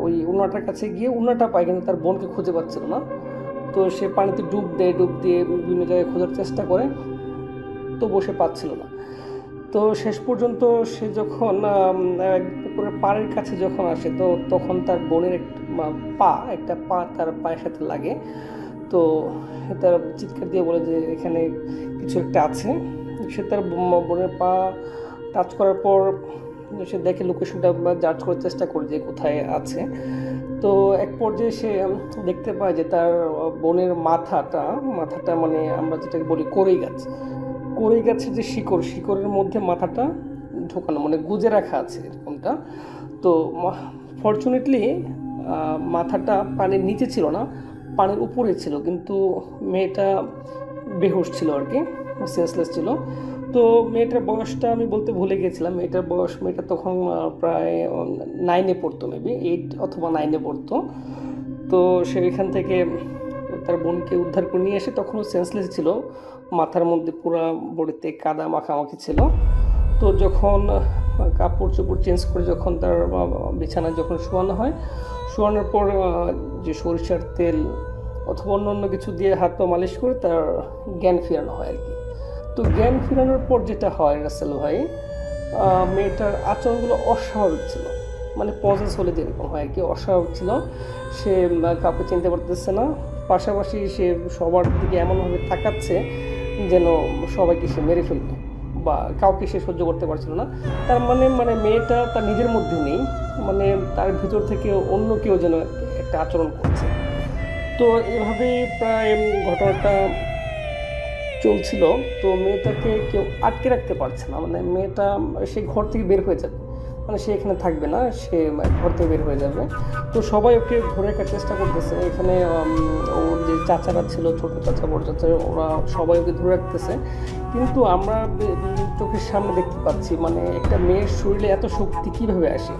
ওই ওড়নাটার কাছে গিয়ে ওড়নাটা পায়, কিন্তু তার বোনকে খুঁজে পাচ্ছিল না। তো সে পানিতে ডুব দিয়ে বিভিন্ন জায়গায় খোঁজার চেষ্টা করে, তো বসে পাচ্ছিল না। তো শেষ পর্যন্ত সে যখন পুকুরের পাড়ের কাছে যখন আসে, তো তখন তার বোনের একটা পা তার পায়ের সাথে লাগে। তো তার চিৎকার দিয়ে বলে যে এখানে কিছু একটা আছে। সে তার বোনের পা টাচ করার পর সে দেখে লোকেশনটা জাজ করার চেষ্টা করে যে কোথায় আছে। তো এক পর্যায়ে সে দেখতে পায় যে তার বোনের মাথাটা মানে আমরা যেটাকে বলি কড়ই গাছের যে শিকড়ের মধ্যে মাথাটা ঢোকানো, মানে গুজে রাখা আছে এরকমটা। তো ফরচুনেটলি মাথাটা পানির নিচে ছিল না, পানির উপরে ছিল, কিন্তু মেয়েটা বেহুশ ছিল আর কি, সেন্সলেস ছিল। তো মেয়েটার বয়সটা আমি বলতে ভুলে গেছিলাম। মেয়েটা তখন প্রায় 9-এ পড়তো, মেবি 8 অথবা 9-এ পড়তো। তো সে এখান থেকে তার বোনকে উদ্ধার করে নিয়ে এসে, তখনও সেন্সলেস ছিল, মাথার মধ্যে পুরো বডিতে কাদা মাখামাখি ছিল। তো যখন কাপড় চোপড় চেঞ্জ করে যখন তার বিছানায় যখন শোয়ানোর পর যে সরিষার তেল অথবা অন্য কিছু দিয়ে হাত পা মালিশ করে তার জ্ঞান ফেরানো হয় আর কি। তো জ্ঞান ফেরানোর পর যেটা হয় রাসেল ভাই, মেয়েটার আচরণগুলো অস্বাভাবিক ছিল, মানে পজেস হলে যেরকম হয় আর কি, অস্বাভাবিক ছিল। সে কাউকে চিনতে পারতেছে না, পাশাপাশি সে সবার দিকে এমনভাবে তাকাচ্ছে যেন সবাইকে সে মেরে ফেলবে, বা কাউকে সে সহ্য করতে পারছিল না। তার মানে মেয়েটা তার নিজের মধ্যে নেই, মানে তার ভিতর থেকে অন্য কেউ যেন একটা আচরণ করছে। তো এভাবেই প্রায় ঘটনাটা চলছিল। তো মেয়েটাকে কেউ আটকে রাখতে পারছে না, মানে মেয়েটা সে ঘর থেকে বের হয়ে যাবে, মানে সে এখানে থাকবে না, সে ঘর থেকে বের হয়ে যাবে। তো সবাই ওকে ধরে রাখার চেষ্টা করতেছে। এখানে ওর যে চাচারা ছিল, ছোটো চাচা বড় চাচা, ওরা সবাই ওকে ধরে রাখতেছে। কিন্তু আমরা চোখের সামনে দেখতে পাচ্ছি, মানে একটা মেয়ের শরীরে এত শক্তি কীভাবে আসে,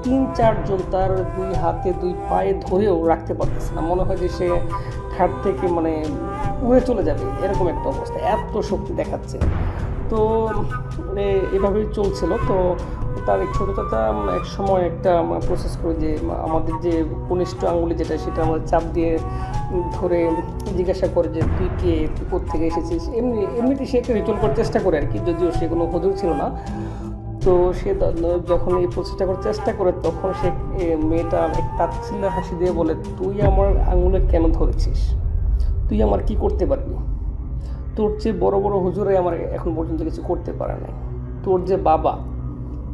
3-4 জন তার 2 হাতে 2 পায়ে ধরেও রাখতে পারতেছে না। মনে হয় যে সে খাট থেকে মানে উড়ে চলে যাবে, এরকম একটা অবস্থা, এত শক্তি দেখাচ্ছে। তো এভাবেই চলছিল। তো তার এক ছোটো চাচা এক সময় একটা প্রসেস করে যে আমাদের যে কনিষ্ঠ আঙুলি যেটা, সেটা আমাদের চাপ দিয়ে ধরে জিজ্ঞাসা করে যে তুই কে, তুই কোত্থেকে এসেছিস, এমনিতে সে একটা রিচুয়াল করার চেষ্টা করে আর কি, যদিও সে কোনো হুজুর ছিল না। তো সে যখন এই প্রচেষ্টা করার চেষ্টা করে, তখন সে মেয়েটা এক তাচ্ছিল্য হাসি দিয়ে বলে, তুই আমার আঙুলে কেন ধরেছিস, তুই আমার কি করতে পারবি, তোর চেয়ে বড় বড় হুজুরে আমার এখন পর্যন্ত কিছু করতে পারে না। তোর যে বাবা,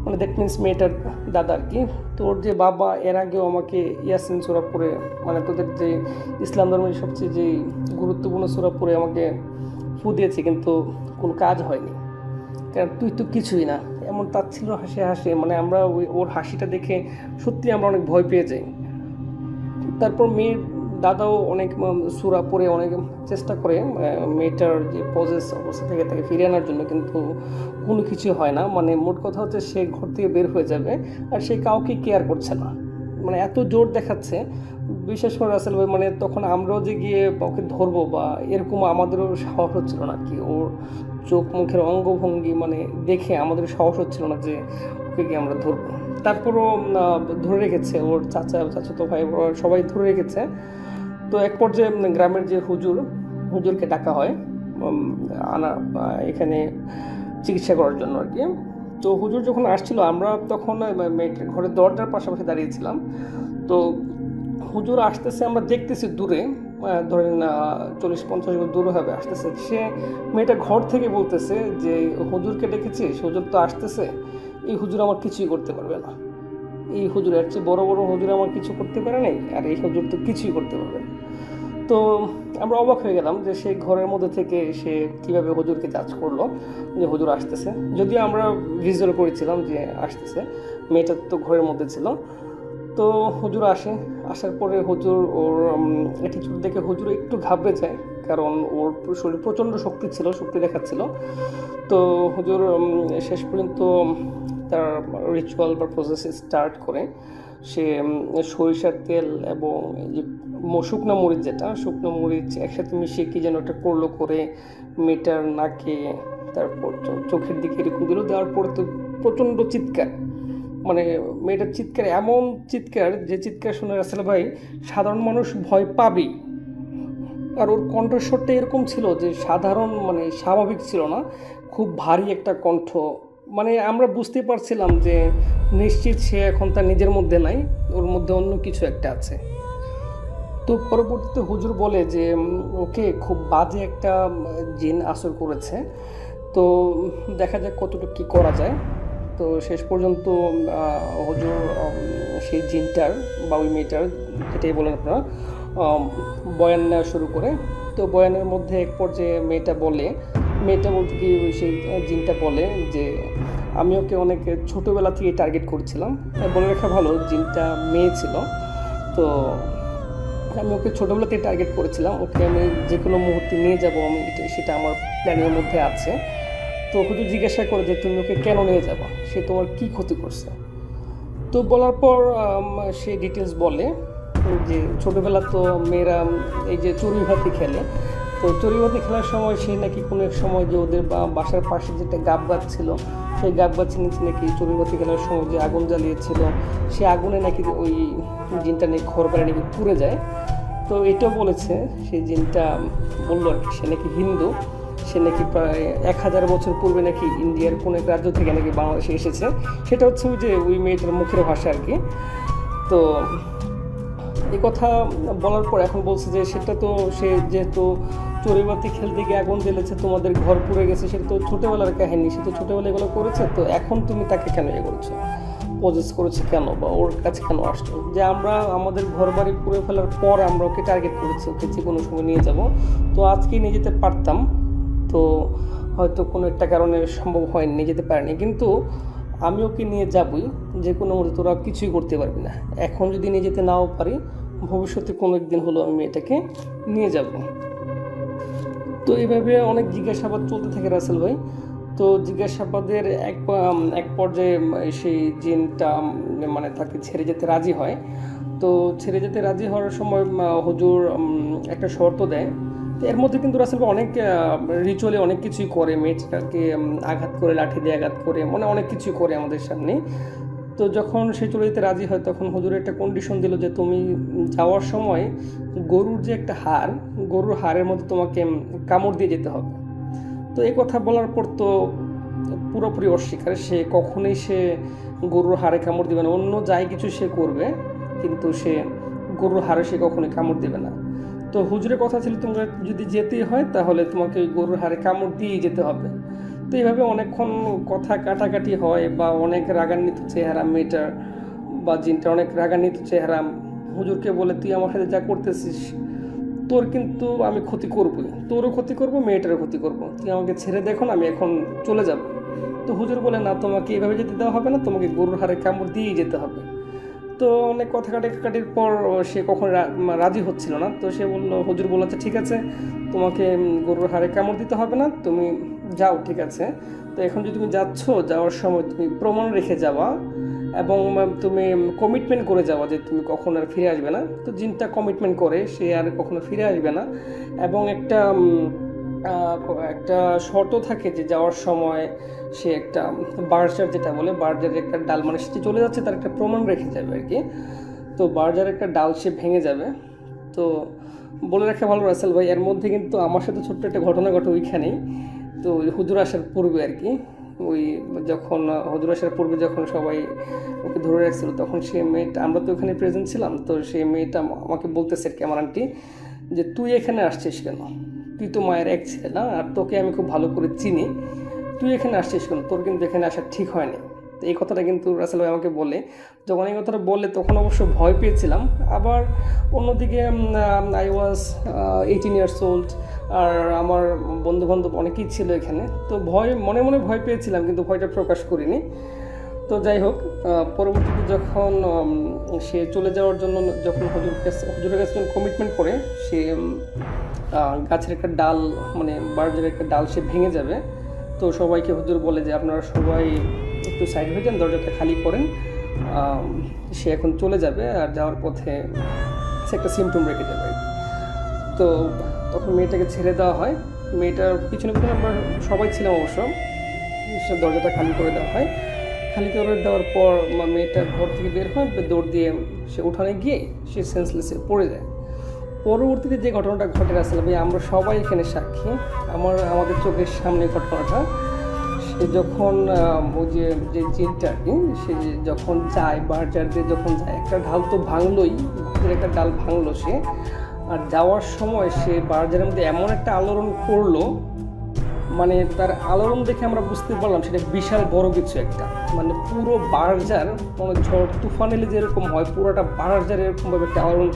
মানে দ্যাট মিনস মেয়েটার দাদা আর কি, তোর যে বাবা এর আগেও আমাকে ইয়াসিন সূরা পড়ে, মানে তোদের যে ইসলাম ধর্মের সবচেয়ে যে গুরুত্বপূর্ণ সূরা পড়ে আমাকে ফু দিয়েছে, কিন্তু কোনো কাজ হয়নি, কারণ তুই তো কিছুই না। এমন তাচ্ছিল্য হাসে, মানে আমরা ওর হাসিটা দেখে সত্যি আমরা অনেক ভয় পেয়ে যাই। তারপর মেয়ের দাদাও অনেক সূরা পড়ে অনেক চেষ্টা করে মেয়েটার যে পজেস অবস্থা থেকে তাকে ফিরিয়ে আনার জন্য, কিন্তু কোনো কিছু হয় না। মানে মোট কথা হচ্ছে সে ঘর থেকে বের হয়ে যাবে, আর সে কাউকে কেয়ার করছে না, মানে এত জোর দেখাচ্ছে। বিশেষ করে রাসেল ভাই, মানে তখন আমরাও যে গিয়ে ওকে ধরবো বা এরকম আমাদেরও সাহস হচ্ছিল না কি, ওর চোখ মুখের অঙ্গভঙ্গি মানে দেখে আমাদের সাহস হচ্ছিল না যে ওকে গিয়ে আমরা ধরবো। তারপরও ধরে রেখেছে, ওর চাচাতো ভাই সবাই ধরে রেখেছে। তো এক পর্যায়ে গ্রামের যে হুজুরকে ডাকা হয় আনা এখানে চিকিৎসা করার জন্য আর কি। তো হুজুর যখন আসছিল, আমরা তখন মেয়েটার ঘরের দরজার পাশাপাশি দাঁড়িয়েছিলাম। তো হুজুর আসতেছে, আমরা দেখতেছি দূরে, ধরেন 40-50 গজ দূরে হবে আসতেছে। সে মেয়েটা ঘর থেকে বলতেছে যে হুজুরকে ডেকেছিস, হুজুর তো আসতেছে, এই হুজুর আমার কিছুই করতে পারবে না, এই হুজুর এর চেয়ে বড় বড় হুজুর আমার কিছু করতে পারে নাই, আর এই হুজুর তো কিছুই করতে পারবে না। তো আমরা অবাক হয়ে গেলাম যে সেই ঘরের মধ্যে থেকে সে কীভাবে হুজুরকে জাজ করলো যে হুজুর আসতেছে, যদিও আমরা ভিজুয়াল করেছিলাম যে আসতেছে, মেয়েটা তো ঘরের মধ্যে ছিল। তো হুজুর আসার পরে হুজুর ওর অ্যাটিটিউড দেখে হুজুর একটু ঘাবড়ে যায়, কারণ ওর শরীরে প্রচণ্ড শক্তি দেখাচ্ছিল। তো হুজুর শেষ পর্যন্ত তার রিচুয়াল বা প্রসেস স্টার্ট করে সে সরিষার তেল এবং এই যে শুকনো মরিচ একসাথে মিশিয়ে কি যেন একটা করলো, করে মেয়েটার নাকে তারপর চোখের দিকে এরকম দিল। দেওয়ার পর তো প্রচণ্ড চিৎকার, মানে মেয়েটার চিৎকার, এমন চিৎকার যে চিৎকার শুনে রাসেল ভাই সাধারণ মানুষ ভয় পাবেই। আর ওর কণ্ঠস্বরটা এরকম ছিল যে সাধারণ মানে স্বাভাবিক ছিল না, খুব ভারী একটা কণ্ঠ। মানে আমরা বুঝতে পারছিলাম যে নিশ্চিত সে এখন তার নিজের মধ্যে নাই, ওর মধ্যে অন্য কিছু একটা আছে। তো পরবর্তীতে হুজুর বলে যে ওকে খুব বাজে একটা জিন আসর করেছে, তো দেখা যাক কতটুকু কী করা যায়। তো শেষ পর্যন্ত হুজুর সেই জিনটার বা ওই মেয়েটার, যেটাই বলেন আপনারা, বয়ান নেওয়া শুরু করে। তো বয়ানের মধ্যে এক পর্যায়ে মেয়েটা বলতে কি সেই জিনটা বলে যে আমি ওকে অনেক ছোটোবেলা থেকে টার্গেট করছিলাম। বলে রাখা ভালো, জিনটা মেয়ে ছিল। তো আমি ওকে ছোটোবেলা থেকে টার্গেট করেছিলাম, ওকে আমি যে কোনো মুহূর্তে নিয়ে যাব, আমি সেটা আমার প্ল্যানের মধ্যে আছে। তো হুজুর জিজ্ঞাসা করে যে তুমি ওকে কেন নিয়ে যাবো, সে তোমার কী ক্ষতি করছে? তো বলার পর সে ডিটেলস বলে যে ছোটোবেলা তো মেয়েরা এই যে চড়ুইভাতি খেলে, তো চড়ুইভাতি খেলার সময় সে নাকি কোনো এক সময় যে ওদের বাসার পাশে যেটা গাব গাছ ছিল, সেই গাব গাছের নিচে নাকি চড়ুইভাতি খেলার সময় যে আগুন জ্বালিয়েছিল, সে আগুনে নাকি ওই জিনটা নিয়ে ঘর বাড়ি নাকি পুড়ে যায়। তো এটাও বলেছে, সেই জিনটা বললো আর কি, সে নাকি হিন্দু, সে নাকি প্রায় 1000 বছর পূর্বে নাকি ইন্ডিয়ার কোনো এক রাজ্য থেকে নাকি বাংলাদেশে এসেছে। সেটা হচ্ছে ওই মেয়েটার মুখের ভাষা আর কি। তো এই কথা বলার পর এখন বলছে যে সেটা তো সে যেহেতু চড়ুইভাতি খেলতে গিয়ে আগুন জ্বেলেছে, তোমাদের ঘর পুড়ে গেছে, সেটা তো ছোটোবেলার কাহিনী, সে তো ছোটোবেলায় এগুলো করেছে, তো এখন তুমি তাকে কেন করছো, পজেস করেছে কেন, বা ওর কাছে কেন আসছো? যে আমরা আমাদের ঘর বাড়ি পুড়ে ফেলার পর আমরা ওকে টার্গেট করেছি, ওকে যে কোনো সময় নিয়ে যাব, তো আজকে নিয়ে যেতে পারতাম, তো হয়তো কোনো একটা কারণে সম্ভব হয়নি, নিয়ে যেতে পারিনি, কিন্তু আমি ওকে নিয়ে যাবই, যে কোনো মুহূর্তে তোরা কিছুই করতে পারবি না। এখন যদি নিয়ে যেতে নাও পারি, ভবিষ্যতে কোনো একদিন হলো আমি এটাকে নিয়ে যাব। তো এইভাবে অনেক জিজ্ঞাসাবাদ চলতে থাকে রাসেল ভাই। তো জিজ্ঞাসাবাদের এক পর্যায়ে সেই জিনটা মানে তাকে ছেড়ে যেতে রাজি হয়। তো ছেড়ে যেতে রাজি হওয়ার সময় হুজুর একটা শর্ত দেয়। তো এর মধ্যে কিন্তু রাসেল ভাই অনেক রিচুয়ালি অনেক কিছুই করে, মেয়েটাকে আঘাত করে, লাঠি দিয়ে আঘাত করে, মানে অনেক কিছুই করে আমাদের সামনে। তো যখন সে চলে যেতে রাজি হয়, তখন হুজুর একটা কন্ডিশন দিল যে তুমি যাওয়ার সময় গরুর যে একটা হাড়, গরুর হাড়ের মধ্যে তোমাকে কামড় দিয়ে যেতে হবে। তো এই কথা বলার পর তো পুরোপুরি অস্বীকার, সে কখনোই গরুর হাড়ে কামড় দেবে না, অন্য যাই কিছু সে করবে, কিন্তু সে গরুর হাড়ে সে কখনোই কামড় দেবে না। তো হুজুরের কথা ছিল তোমরা যদি যেতেই হয় তাহলে তোমাকে ওই গরুর হাড়ে কামড় দিয়েই যেতে হবে। তো এইভাবে অনেকক্ষণ কথা কাটাকাটি হয়, বা অনেক রাগান্বিত চেহারা মেয়েটার বা জিনটা, অনেক রাগান্বিত চেহারা হুজুরকে বলে তুই আমার সাথে যা করতেছিস তোর কিন্তু আমি ক্ষতি করবই, তোরও ক্ষতি করব, মেয়েটারও ক্ষতি করব, তুই আমাকে ছেড়ে দেখো না, আমি এখন চলে যাব। তো হুজুর বলে না, তোমাকে এভাবে যেতে দেওয়া হবে না, তোমাকে গরুর হাড়ে কামড় দিয়েই যেতে হবে। তো অনেক কথা কাটির পর সে কখন রাজি হচ্ছিল না। তো সে বললো, হুজুর বলল আচ্ছা ঠিক আছে, তোমাকে গরুর হাড়ে কামড় দিতে হবে না, তুমি যাও, ঠিক আছে। তো এখন যদি তুমি যাচ্ছ, যাওয়ার সময় তুমি প্রমাণ রেখে যাওয়া এবং তুমি কমিটমেন্ট করে যাওয়া যে তুমি কখন আর ফিরে আসবে না। তো জিনটা কমিটমেন্ট করে সে আর কখনো ফিরে আসবে না, এবং একটা শর্ত থাকে যে যাওয়ার সময় সে একটা বার্জার, যেটা বলে বার্জারের একটা ডাল, মানে সে চলে যাচ্ছে তার একটা প্রমাণ রেখে যাবে আর কি। তো বার্জারের একটা ডাল সে ভেঙে যাবে। তো বলে রাখা ভালো রাসেল ভাই, এর মধ্যে কিন্তু আমার সাথে ছোট্ট একটা ঘটনা ঘটে ওইখানেই। তো হুজুর আসার পূর্বে আর কি, যখন হুজুর আসার পূর্বে যখন সবাই ওকে ধরে রাখছিল, তখন সে মেয়েটা, আমরা তো ওখানে প্রেজেন্ট ছিলাম, তো সেই মেয়েটা আমাকে বলতেছে আর কি, আমার আন্টি, যে তুই এখানে আসছিস কেন, তুই তো মায়ের এক ছেলে না, আর তোকে আমি খুব ভালো করে চিনি, তুই এখানে আসছিস কেন, তোর কিন্তু এখানে আসা ঠিক হয়নি। তো এই কথাটা কিন্তু রাসেল ভাই আমাকে বলে, যখন এই কথাটা বললে তখন অবশ্য ভয় পেয়েছিলাম। আবার অন্যদিকে আই ওয়াজ 18 years old, আর আমার বন্ধুবান্ধব অনেকেই ছিল এখানে, তো মনে মনে ভয় পেয়েছিলাম, কিন্তু ভয়টা প্রকাশ করিনি। তো যাই হোক, পরবর্তীতে যখন সে চলে যাওয়ার জন্য যখন হুজুরের কাছে যখন কমিটমেন্ট করে, সে গাছের একটা ডাল মানে বার্জের একটা ডাল সে ভেঙে যাবে। তো সবাইকে হুজুর বলে যে আপনারা সবাই একটু সাইড হয়ে যান, দরজাটা খালি করেন, সে এখন চলে যাবে, আর যাওয়ার পথে সে একটা সিমটম রেখে যাবে। তো তখন মেয়েটাকে ছেড়ে দেওয়া হয়। মেয়েটার পিছনে পিছনে আমরা সবাই ছিলাম অবশ্য। সে দরজাটা খালি করে দেওয়া হয়। খালি করে দেওয়ার পর মেয়েটা ঘর থেকে বের হয়, দৌড় দিয়ে সে উঠানে গিয়ে সে সেন্সলেসে পড়ে যায়। পরবর্তীতে যে ঘটনাটা ঘটে রাসেল ভাই, আমরা সবাই এখানে সাক্ষী, আমাদের চোখের সামনে ঘটনাটা। সে যখন ওই যে জিনটা আর কি, সে যখন যায় বার্জার দিয়ে যখন যায়, একটা ঢাল তো ভাঙলোই, একটা ডাল ভাঙলো সে। আর যাওয়ার সময় সে বার্জারের মধ্যে এমন একটা আলোড়ন করলো, মানে তার আলোড়ন দেখে আমরা বুঝতে পারলাম সেটা বিশাল বড় কিছু একটা, মানে পুরো বার্জার মানে ঝড় তুফান এলে যেরকম হয়, পুরোটা বার্জার এরকমভাবে একটা আলোড়ন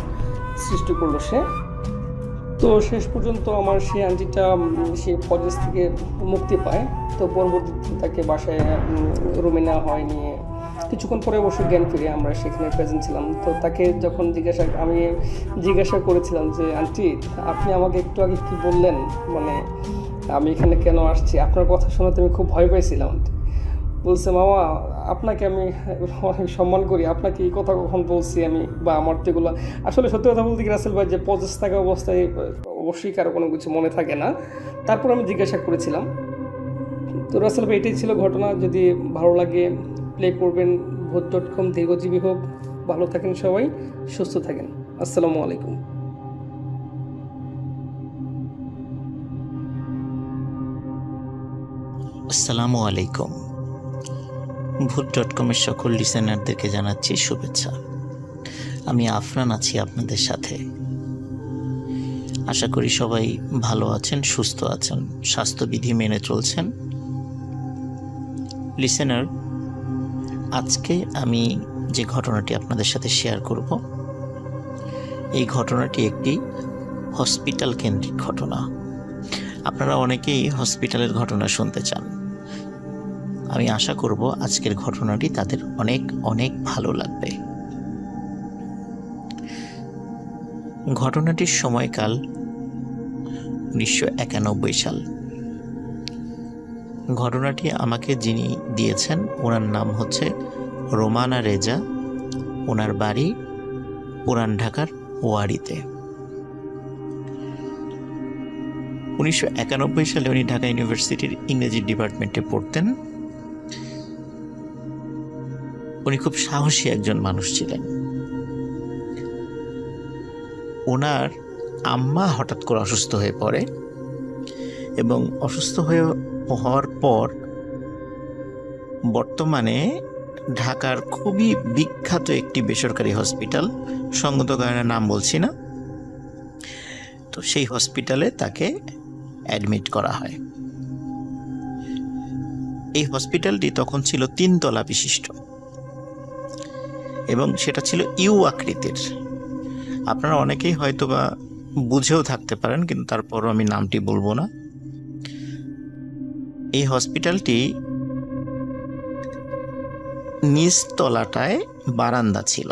সৃষ্টি করলো সে। তো শেষ পর্যন্ত আমার সেই আন্টিটা সে ফরেস্ট থেকে মুক্তি পায়। তো পরবর্তীতে তাকে বাসায় রুমে নেওয়া হয়, নিয়ে কিছুক্ষণ পরে অবশ্য জ্ঞান ফিরে, আমরা সেখানে প্রেজেন্ট ছিলাম। তো তাকে যখন আমি জিজ্ঞাসা করেছিলাম যে আন্টি, আপনি আমাকে একটু আগে কী বললেন, মানে আমি এখানে কেন আসছি, আপনার কথা শোনাতে আমি খুব ভয় পাইছিলাম। আন্টি বলছে, মামা আপনাকে আমি অনেক সম্মান করি, আপনাকে এই কথা কখন বলছি আমি, বা আমার তো এগুলো আসলে সত্যি কথা বলতে কি রাসেল ভাই, যে পজেস থাকা অবস্থায় অবশ্যই কারো কোনো কিছু মনে থাকে না। তারপর আমি জিজ্ঞাসা করেছিলাম। তো রাসেল ভাই, এটাই ছিল ঘটনা। যদি ভালো লাগে প্লে করবেন। ভূত.com দীর্ঘজীবী হোক, ভালো থাকেন সবাই, সুস্থ থাকেন। আসসালামু আলাইকুম। আসসালামু আলাইকুম। ভূত.com-এর সকল লিসেনারদেরকে জানাচ্ছি শুভেচ্ছা। আমি আফরান আছি আপনাদের সাথে। আশা করি সবাই ভালো আছেন, সুস্থ আছেন, স্বাস্থ্যবিধি মেনে চলছেন। লিসেনার, আজকে আমি যে ঘটনাটি আপনাদের সাথে শেয়ার করব, এই ঘটনাটি একটি হসপিটাল কেন্দ্রিক ঘটনা। আপনারা অনেকেই হসপিটালের ঘটনা শুনতে চান। আমি আশা করব আজকের ঘটনাটি তাদের অনেক অনেক ভালো লাগবে। ঘটনাটির সময়কাল 1991 সাল। ঘটনাটি আমাকে যিনি দিয়েছেন, ওনার নাম হচ্ছে রোমানা রেজা। ওনার বাড়ি পুরান ঢাকার ওয়ারিতে। 1991 সালে উনি ঢাকা ইউনিভার্সিটির ইংরেজি ডিপার্টমেন্টে পড়তেন। উনি খুব সাহসী একজন মানুষ ছিলেন। ওনার আম্মা হঠাৎ করে অসুস্থ হয়ে পড়ে, এবং অসুস্থ হওয়ার পর বর্তমানে ঢাকার খুবই বিখ্যাত একটি বেসরকারি হসপিটাল, সঙ্গত কারণে নাম বলছি না, তো সেই হসপিটালে তাকে অ্যাডমিট করা হয়। এই হসপিটালটি তখন ছিল 3 তলা বিশিষ্ট, এবং সেটা ছিল ইউ আকৃতির। আপনারা অনেকেই হয়তো বা বুঝেও থাকতে পারেন, কিন্তু তারপরও আমি নামটি বলবো না। এই হসপিটালটি নিচ তলাটায় বারান্দা ছিল,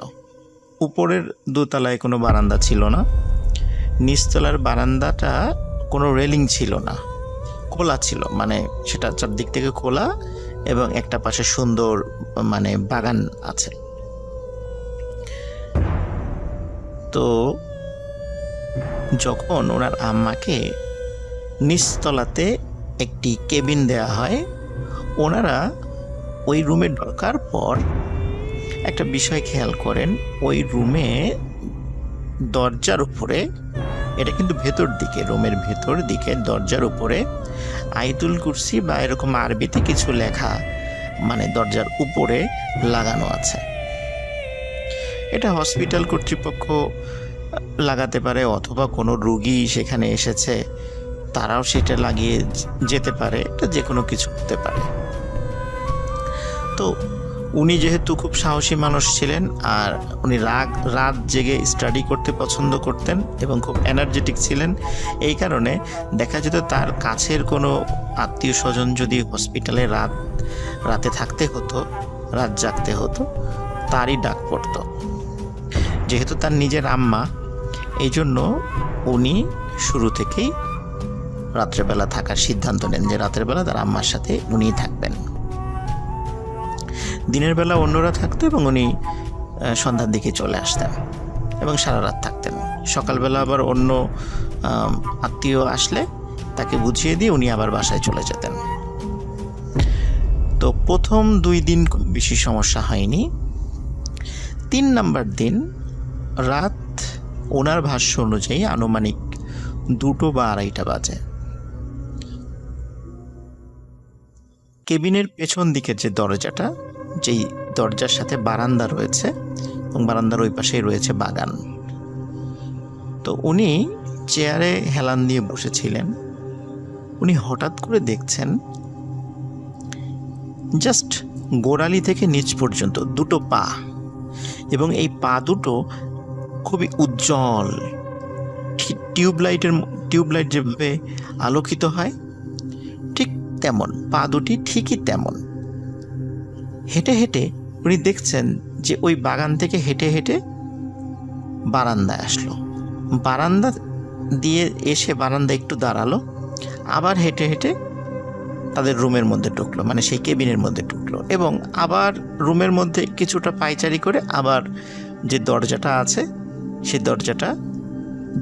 উপরের 2 তলায় কোনো বারান্দা ছিল না। নিচতলার বারান্দাটা কোনো রেলিং ছিল না, খোলা ছিল, মানে সেটা চারদিক থেকে খোলা, এবং একটা পাশে সুন্দর মানে বাগান আছে। তো যখন ওনার আম্মাকে নিচতলাতে একটি কেবিন দেয়া হয়, ওনারা ওই রুমে ঢোকার পর একটা বিষয় খেয়াল করেন। ওই রুমে দরজার উপরে, এটা কিন্তু ভেতর দিকে, রুমের ভেতর দিকে দরজার উপরে আয়াতুল কুরসি বা এরকম আরবিতে কিছু লেখা মানে দরজার উপরে লাগানো আছে। এটা হসপিটাল কর্তৃপক্ষ লাগাতে পারে, অথবা কোনো রোগী সেখানে এসেছে তারাও সেটা লাগিয়ে যেতে পারে, এটা যে কোনো কিছু হতে পারে। তো উনি যেহেতু খুব সাহসী মানুষ ছিলেন, আর উনি রাত জেগে স্টাডি করতে পছন্দ করতেন এবং খুব এনার্জেটিক ছিলেন, এই কারণে দেখা যেত তার কাছের কোনো আত্মীয় স্বজন যদি হসপিটালে রাতে থাকতে হতো, রাত জাগতে হতো, তারই ডাক পড়ত। যেহেতু তার নিজের আম্মা, এই জন্য উনি শুরু থেকেই রাত্রেবেলা থাকার সিদ্ধান্ত নেন, যে রাতের বেলা তার আম্মার সাথে উনিই থাকবেন। দিনের বেলা অন্যরা থাকতো এবং উনি সন্ধ্যার দিকে চলে আসতেন এবং সারা রাত থাকতেন। সকালবেলা আবার অন্য আত্মীয় আসলে তাকে বুঝিয়ে দিয়ে উনি আবার বাসায় চলে যেতেন। তো প্রথম 2 দিন খুব বেশি সমস্যা হয়নি। 3 নম্বর দিন রাত ওনার ভাষ্য অনুযায়ী আনুমানিক 2টো বা 2:30 বাজে। কেবিনের পেছন দিকের যে দরজাটা, যেই দরজার সাথে বারান্দা রয়েছে এবং বারান্দার ওই পাশেই রয়েছে বাগান, তো উনি চেয়ারে হেলান দিয়ে বসেছিলেন। উনি হঠাৎ করে দেখছেন জাস্ট গোড়ালি থেকে নিচ পর্যন্ত 2টো পা, এবং এই পা দুটো খুবই উজ্জ্বল, টিউবলাইট যেভাবে আলোকিত হয় ঠিক তেমন পা দুটি ঠিকই তেমন। হেঁটে হেঁটে উনি দেখছেন যে ওই বাগান থেকে হেঁটে হেঁটে বারান্দায় আসলো, বারান্দা দিয়ে এসে বারান্দা একটু দাঁড়ালো, আবার হেঁটে হেঁটে তাদের রুমের মধ্যে ঢুকলো, মানে সেই কেবিনের মধ্যে ঢুকলো, এবং আবার রুমের মধ্যে কিছুটা পায়চারি করে আবার যে দরজাটা আছে সেই দরজাটা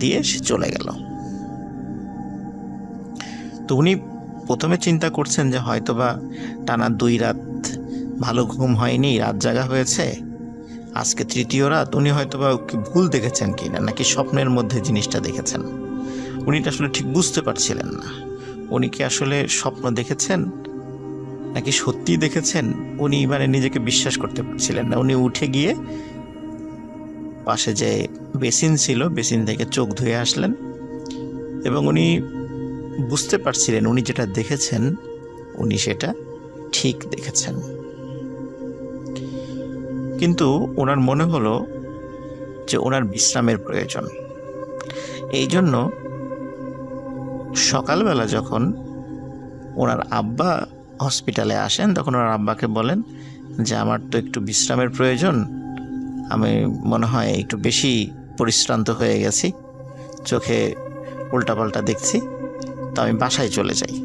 দিয়ে সে চলে গেল। তো উনি প্রথমে চিন্তা করছেন যে হয়তোবা টানা 2 রাত ভালো ঘুম হয়নি, রাত জাগা হয়েছে, আজকে 3য় রাত, উনি হয়তোবা ভুল দেখেছেন কিনা, নাকি স্বপ্নের মধ্যে জিনিসটা দেখেছেন। উনি আসলে ঠিক বুঝতে পারছিলেন না উনি কি আসলে স্বপ্ন দেখেছেন নাকি সত্যি দেখেছেন। উনি মানে নিজেকে বিশ্বাস করতে পারছিলেন না। উনি উঠে গিয়ে পাশে যে বেসিন ছিল, বেসিন থেকে চোখ ধুয়ে আসলেন এবং উনি বুঝতে পারছিলেন উনি যেটা দেখেছেন উনি সেটা ঠিক দেখেছেন। কিন্তু ওনার মনে হলো যে ওনার বিশ্রামের প্রয়োজন। এই জন্য সকালবেলা যখন ওনার আব্বা হসপিটালে আসেন তখন ওনার আব্বাকে বলেন যে আমার তো একটু বিশ্রামের প্রয়োজন, আমি মনে হয় একটু বেশি পরিশ্রান্ত হয়ে গেছি, চোখে উল্টাপাল্টা দেখছি, তো আমি বাসায় চলে যাই,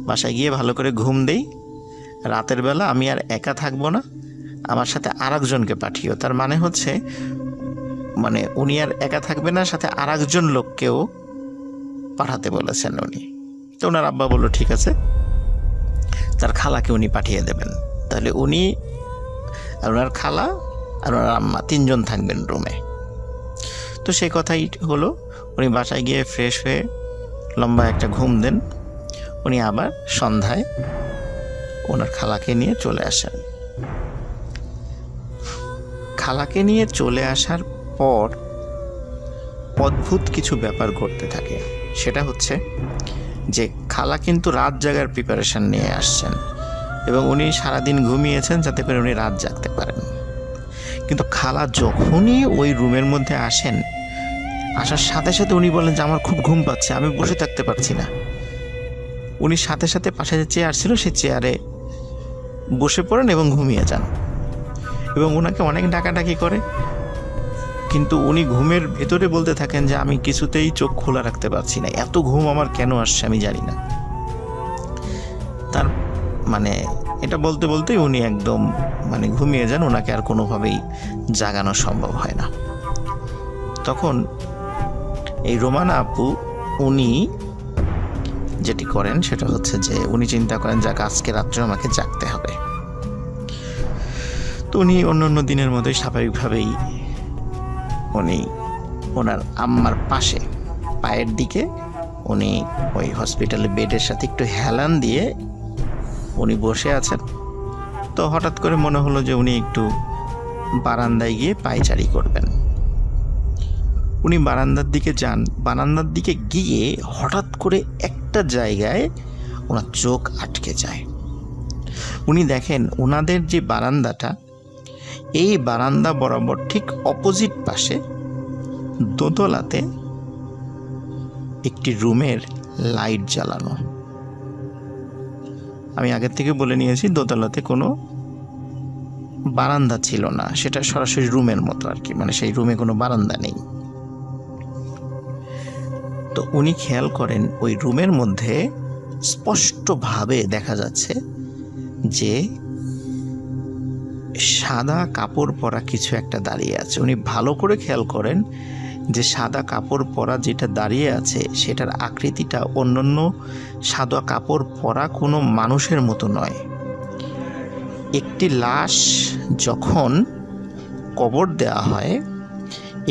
বাসায় গিয়ে ভালো করে ঘুম দেই, রাতের বেলা আমি আর একা থাকবো না, আমার সাথে আরেকজনকে পাঠিও। তার মানে হচ্ছে মানে উনি আর একা থাকবে না, সাথে আরেকজন লোককেও পাঠাতে বলেছেন উনি। তো ওনার আব্বা বললো ঠিক আছে, তার খালাকে উনি পাঠিয়ে দেবেন, তাহলে উনি আর ওনার খালা আর ওনার আম্মা 3 জন থাকবেন রুমে। তো সেই কথাই হলো। উনি বাসায় গিয়ে ফ্রেশ হয়ে লম্বা একটা ঘুম দেন। উনি আবার সন্ধ্যায় ওনার খালাকে নিয়ে চলে আসেন। খালাকে নিয়ে চলে আসার পর অদ্ভুত কিছু ব্যাপার ঘটতে থাকে। সেটা হচ্ছে যে খালা কিন্তু রাত জাগার প্রিপারেশন নিয়ে আসছেন এবং উনি সারাদিন ঘুমিয়েছেন যাতে করে উনি রাত জাগতে পারেন। কিন্তু খালা যখনই ওই রুমের মধ্যে আসেন, আসার সাথে সাথে উনি বলেন যে আমার খুব ঘুম পাচ্ছে, আমি বসে থাকতে পারছি না। উনি সাথে সাথে পাশে যে চেয়ার ছিল সেই চেয়ারে বসে পড়েন এবং ঘুমিয়ে যান, এবং ওনাকে অনেক ডাকাডাকি করে, কিন্তু উনি ঘুমের ভেতরে বলতে থাকেন যে আমি কিছুতেই চোখ খোলা রাখতে পারছি না, এত ঘুম আমার কেন আসছে আমি জানি না। তার মানে এটা বলতে বলতেই উনি একদম মানে ঘুমিয়ে যান, ওনাকে আর কোনোভাবেই জাগানো সম্ভব হয় না। তখন এই রোমানা আপু উনি যেটি করেন সেটা হচ্ছে যে উনি চিন্তা করেন যে আজকে রাত্রে আমাকে জাগতে হবে। তো উনি অন্য দিনের মতোই স্বাভাবিকভাবেই উনি ওনার আম্মার পাশে পায়ের দিকে উনি ওই হসপিটালে বেডের সাথে একটু হেলান দিয়ে উনি বসে আছেন। তো হঠাৎ করে মনে হলো যে উনি একটু বারান্দায় গিয়ে পায়চারি করবেন। উনি বারান্দার দিকে যান। বারান্দার দিকে গিয়ে হঠাৎ করে একটা জায়গায় ওনার চোখ আটকে যায়। উনি দেখেন ওনাদের যে বারান্দাটা, এই বারান্দা বরাবর ঠিক অপোজিট পাশে দোতলাতে একটি রুমের লাইট জ্বালানো। আমি আগের থেকে বলে নিয়েছি দোতলাতে কোনো বারান্দা ছিল না, সেটা সরাসরি রুমের মতো আর কি, মানে সেই রুমে কোনো বারান্দা নেই। তো উনি খেয়াল করেন ওই রুমের মধ্যে স্পষ্টভাবে দেখা যাচ্ছে যে সাদা কাপড় পরা কিছু একটা দাঁড়িয়ে আছে। উনি ভালো করে খেয়াল করেন যে সাদা কাপড় পরা যেটা দাঁড়িয়ে আছে সেটার আকৃতিটা অন্যান্য সাদা কাপড় পরা কোনো মানুষের মতো নয়। একটি লাশ যখন কবর দেওয়া হয়,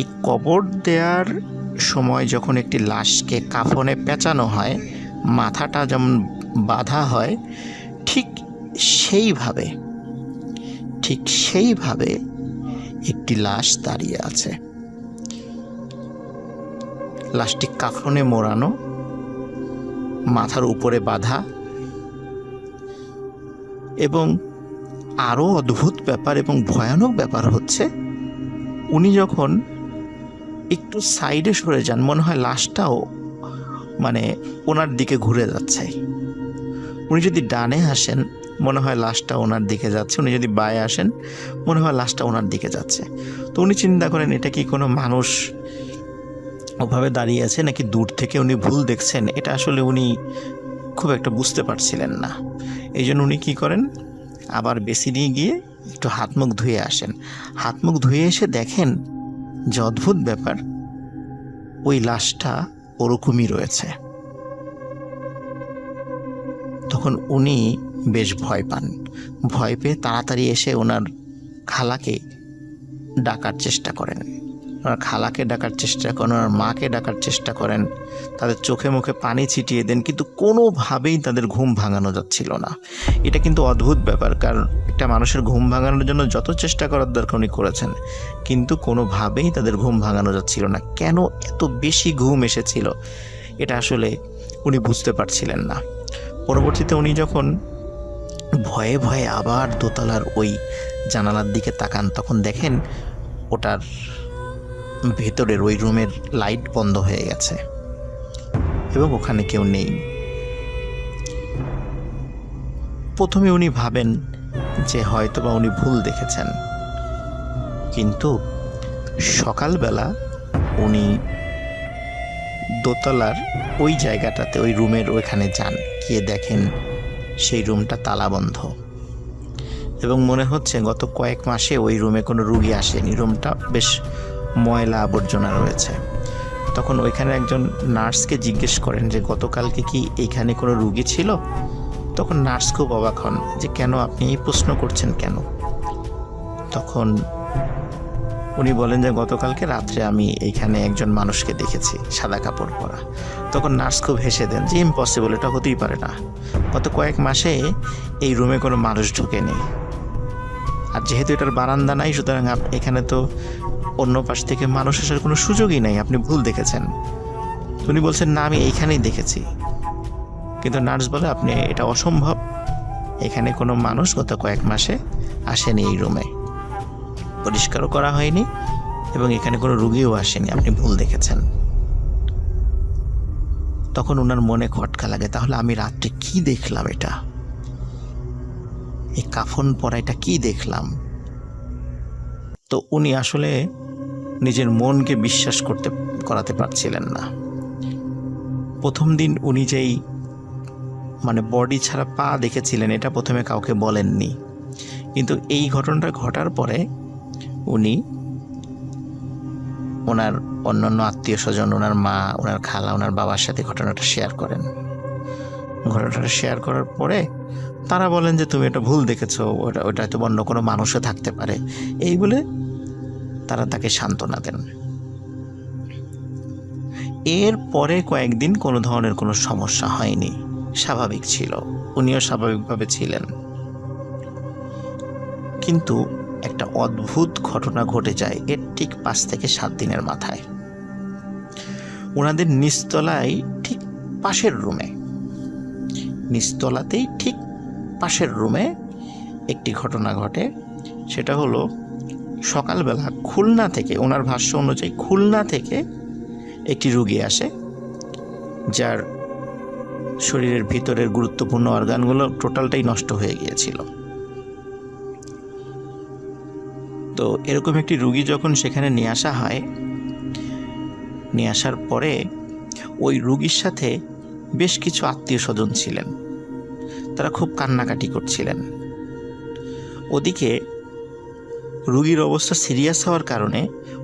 এই কবর দেওয়ার সময় যখন একটি লাশকে কাফনে পেঁচানো হয়, মাথাটা যেমন বাঁধা হয়, ঠিক সেইভাবে একটি লাশ দাঁড়িয়ে আছে। লাশটি কাফনে মোড়ানো, মাথার উপরে বাঁধা। এবং আরও অদ্ভুত ব্যাপার এবং ভয়ানক ব্যাপার হচ্ছে, উনি যখন একটু সাইডে সরে যান, মনে হয় লাশটাও মানে ওনার দিকে ঘুরে যাচ্ছে। উনি যদি ডানে আসেন, মনে হয় লাশটা ওনার দিকে যাচ্ছে, উনি যদি বাঁয়ে আসেন, মনে হয় লাশটা ওনার দিকে যাচ্ছে। তো উনি চিন্তা করেন এটা কি কোনো মানুষ ওভাবে দাঁড়িয়ে আছে নাকি দূর থেকে উনি ভুল দেখছেন, এটা আসলে উনি খুব একটা বুঝতে পারছিলেন না। এই জন্য উনি কী করেন, আবার বেসিনে গিয়ে একটু হাত মুখ ধুয়ে আসেন। হাত মুখ ধুয়ে এসে দেখেন যে অদ্ভুত ব্যাপার, ওই লাশটা ওরকমই রয়েছে। তখন উনি বেশ ভয় পান। ভয় পেয়ে তাড়াতাড়ি এসে ওনার খালাকে ডাকার চেষ্টা করেন, ওনার খালাকে ডাকার চেষ্টা করেন, ওনার মাকে ডাকার চেষ্টা করেন, তাদের চোখে মুখে পানি ছিটিয়ে দেন, কিন্তু কোনোভাবেই তাদের ঘুম ভাঙানো যাচ্ছিল না। এটা কিন্তু অদ্ভুত ব্যাপার, কারণ একটা মানুষের ঘুম ভাঙানোর জন্য যত চেষ্টা করার দরকার উনি করেছেন, কিন্তু কোনোভাবেই তাদের ঘুম ভাঙানো যাচ্ছিল না। কেন এত বেশি ঘুম এসেছিল এটা আসলে উনি বুঝতে পারছিলেন না। পরবর্তীতে উনি যখন ভয়ে ভয়ে আবার দোতলার ওই জানালার দিকে তাকান, তখন দেখেন ওটার ভেতরের ওই রুমের লাইট বন্ধ হয়ে গেছে এবং ওখানে কেউ নেই। প্রথমে উনি ভাবেন যে হয়তোবা উনি ভুল দেখেছেন, কিন্তু সকালবেলা উনি দোতলার ওই জায়গাটাতে, ওই রুমের ওইখানে যান, গিয়ে দেখেন সেই রুমটা তালাবন্ধ এবং মনে হচ্ছে গত কয়েক মাসে ওই রুমে কোনো রুগী আসেনি। রুমটা বেশ ময়লা আবর্জনা রয়েছে। তখন ওইখানে একজন নার্সকে জিজ্ঞেস করেন যে গতকালকে কি এইখানে কোনো রুগী ছিল? তখন নার্স খুব অবাক হন যে কেন আপনি এই প্রশ্ন করছেন কেন? তখন উনি বলেন যে গতকালকে রাত্রে আমি এইখানে একজন মানুষকে দেখেছি সাদা কাপড় পরা। তখন নার্স খুব হেসে দেন যে ইম্পসিবল, এটা হতেই পারে না, গত কয়েক মাসে এই রুমে কোনো মানুষ ঢোকেনি, আর যেহেতু এটার বারান্দা নাই, সুতরাং এখানে তো অন্য পাশ থেকে মানুষ আসার কোনো সুযোগই নাই, আপনি ভুল দেখেছেন। উনি বলছেন না, আমি এইখানেই দেখেছি। কিন্তু নার্স বলে আপনি, এটা অসম্ভব, এখানে কোনো মানুষ গত কয়েক মাসে আসেনি, এই রুমে পরিষ্কারও করা হয়নি এবং এখানে কোনো রুগীও আসেনি, আপনি ভুল দেখেছেন। তখন ওনার মনে খটকা লাগে, তাহলে আমি রাত্রে কি দেখলাম? এটা এই কাফন পরা, এটা কি দেখলাম? তো উনি আসলে নিজের মনকে বিশ্বাস করাতে পারছিলেন না। প্রথম দিন উনি যেই মানে বডি ছাড়া পা দেখেছিলেন, এটা প্রথমে কাউকে বলেননি, কিন্তু এই ঘটনাটা ঘটার পরে উনি ওনার অন্যান্য আত্মীয় স্বজন, ওনার মা, ওনার খালা, ওনার বাবার সাথে ঘটনাটা শেয়ার করেন। ঘটনাটা শেয়ার করার পরে তারা বলেন যে তুমি এটা ভুল দেখেছো, ওটা তো অন্য কোনো মানুষও থাকতে পারে, এই বলে তারা তাকে সান্ত্বনা দেন। এর পরে কয়েকদিন কোনো ধরনের কোনো সমস্যা হয়নি, স্বাভাবিক ছিল, উনিও স্বাভাবিকভাবে ছিলেন। কিন্তু একটা অদ্ভুত ঘটনা ঘটে যায় এর ঠিক 5 থেকে 7 দিনের মাথায়। ওনাদের নিচতলায় ঠিক পাশের রুমে, নিচতলাতেই ঠিক পাশের রুমে একটি ঘটনা ঘটে। সেটা হলো সকালবেলা খুলনা থেকে, ওনার ভাষ্য অনুযায়ী খুলনা থেকে একটি রুগী আসে, যার শরীরের ভিতরের গুরুত্বপূর্ণ অর্গানগুলো টোটালটাই নষ্ট হয়ে গিয়েছিল। তো এরকম একটি রুগী যখন সেখানে নিয়ে আসা হয়, নিয়ে আসার পরে ওই রুগীর সাথে বেশ কিছু আত্মীয় স্বজন ছিলেন, তারা খুব কান্নাকাটি করছিলেন। ওদিকে রুগীর অবস্থা সিরিয়াস হওয়ার কারণে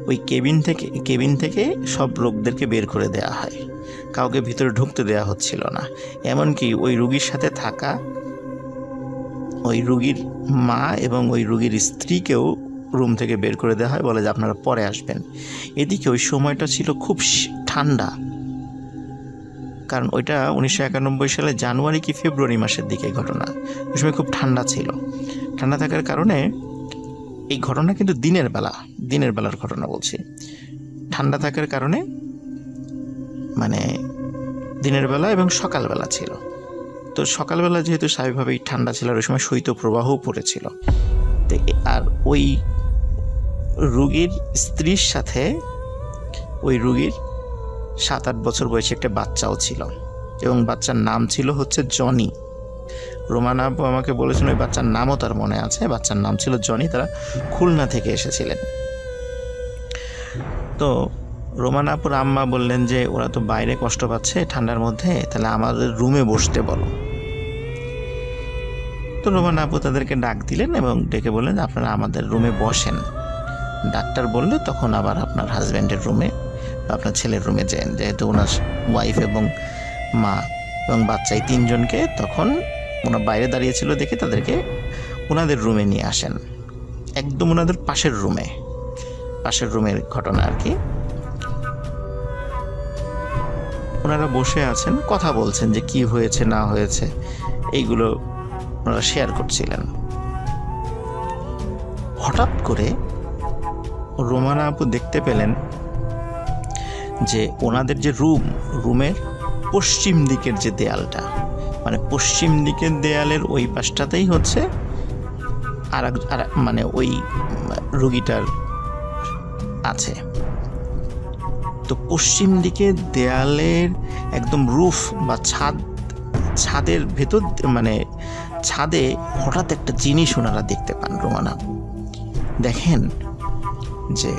ওই কেবিন থেকে সব লোকদেরকে বের করে দেওয়া হয়, কাউকে ভিতরে ঢুকতে দেওয়া হচ্ছিল না। এমনকি ওই রুগীর সাথে থাকা ওই রুগীর মা এবং ওই রুগীর স্ত্রীকেও রুম থেকে বের করে দেওয়া হয়, বলে যে আপনারা পরে আসবেন। এদিকে ওই সময়টা ছিল খুব ঠান্ডা, কারণ ওইটা 1991 সালে জানুয়ারি কি ফেব্রুয়ারি মাসের দিকে ঘটনা। ওই সময় খুব ঠান্ডা ছিল। ঠান্ডা থাকার কারণে এই ঘটনা কিন্তু দিনের বেলার ঘটনা বলছি। ঠান্ডা থাকার কারণে মানে দিনের বেলা এবং সকালবেলা ছিল। তো সকালবেলা যেহেতু স্বাভাবিকভাবেই ঠান্ডা ছিল, আর ওই সময় শৈত্যপ্রবাহও পড়েছিল। তো আর ওই রুগীর স্ত্রীর সাথে ওই রুগীর 7-8 বছর বয়সী একটা বাচ্চাও ছিল, এবং বাচ্চার নাম ছিল হচ্ছে জনি। রোমানা আপু আমাকে বলেছেন ওই বাচ্চার নামও তার মনে আছে, বাচ্চার নাম ছিল জনি। তারা খুলনা থেকে এসেছিলেন। তো রোমানা আপুর আম্মা বললেন যে ওরা তো বাইরে কষ্ট পাচ্ছে ঠান্ডার মধ্যে, তাহলে আমাদের রুমে বসতে বলো। তো রোমানা আপু তাদেরকে ডাক দিলেন এবং ডেকে বললেন আপনারা আমাদের রুমে বসেন। ডাক্তার বললে তখন আবার আপনার হাজব্যান্ডের রুমে বা আপনার ছেলের রুমে যান, যেহেতু ওনার ওয়াইফ এবং মা এবং বাচ্চা এই 3 জনকে তখন ওনার বাইরে দাঁড়িয়েছিল দেখে তাদেরকে ওনাদের রুমে নিয়ে আসেন, একদম ওনাদের পাশের রুমের ঘটনা আর কি। ওনারা বসে আছেন, কথা বলছেন যে কি হয়েছে না হয়েছে এইগুলো ওনারা শেয়ার করছিলেন। হঠাৎ করে রোমানা আপু দেখতে পেলেন যে ওনাদের যে রুমের পশ্চিম দিকের যে দেয়ালটা, মানে পশ্চিম দিকের দেয়ালের ওই পাশটাতেই হচ্ছে আর মানে ওই রুগীটার আছে। তো পশ্চিম দিকের দেয়ালের একদম রুফ বা ছাদের ভেতর, মানে ছাদে হঠাৎ একটা জিনিস ওনারা দেখতে পান। রোমানা দেখেন যে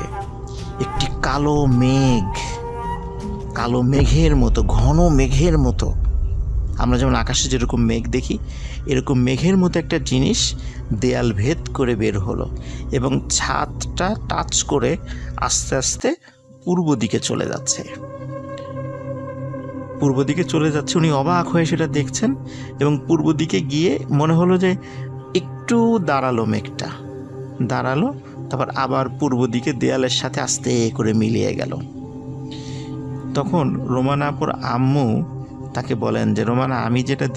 একটি কালো মেঘের মতো, ঘন মেঘের মতো, আমরা যেমন আকাশে যেরকম মেঘ দেখি এরকম মেঘের মতো একটা জিনিস দেয়াল ভেদ করে বের হলো এবং ছাদটা টাচ করে আস্তে আস্তে পূর্ব দিকে চলে যাচ্ছে। উনি অবাক হয়ে সেটা দেখছেন এবং পূর্ব দিকে গিয়ে মনে হলো যে একটু দাঁড়ালো, মেঘটা দাঁড়ালো, তারপর আবার পূর্ব দিকে দেয়ালের সাথে আস্তে করে মিলিয়ে গেল। তখন রোমানা আপুর আম্মু তাকে বলেন যে রোমানা, আমি যেটা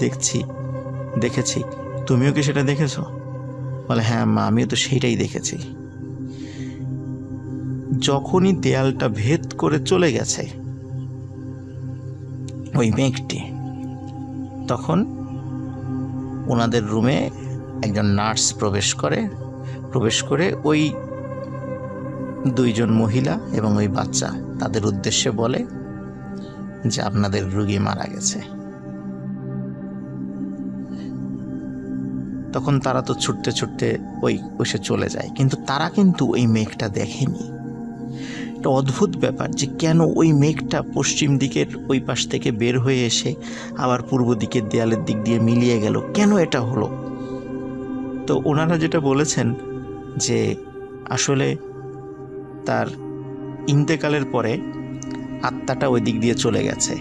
দেখেছি তুমিও কি সেটা দেখেছো? বলে হ্যাঁ মা, আমিও তো সেইটাই দেখেছি। যখনই দেয়ালটা ভেদ করে চলে গেছে ওই মেঘটি, তখন ওনাদের রুমে একজন নার্স প্রবেশ করে ওই 2 জন মহিলা এবং ওই বাচ্চা তাদের উদ্দেশ্যে বলে যে আপনাদের রোগী মারা গেছে। তখন তারা তো ছুটতে ওই চলে যায়, কিন্তু তারা কিন্তু ওই মেঘটা দেখেনি। একটা অদ্ভুত ব্যাপার যে কেন ওই মেঘটা পশ্চিম দিকের ওই পাশ থেকে বের হয়ে এসে আবার পূর্ব দিকের দেয়ালের দিক দিয়ে মিলিয়ে গেল, কেন এটা হলো? তো ওনারা যেটা বলেছেন যে আসলে তার ইন্তেকালের পরে আত্মাটা ওই দিক দিয়ে চলে গেছে,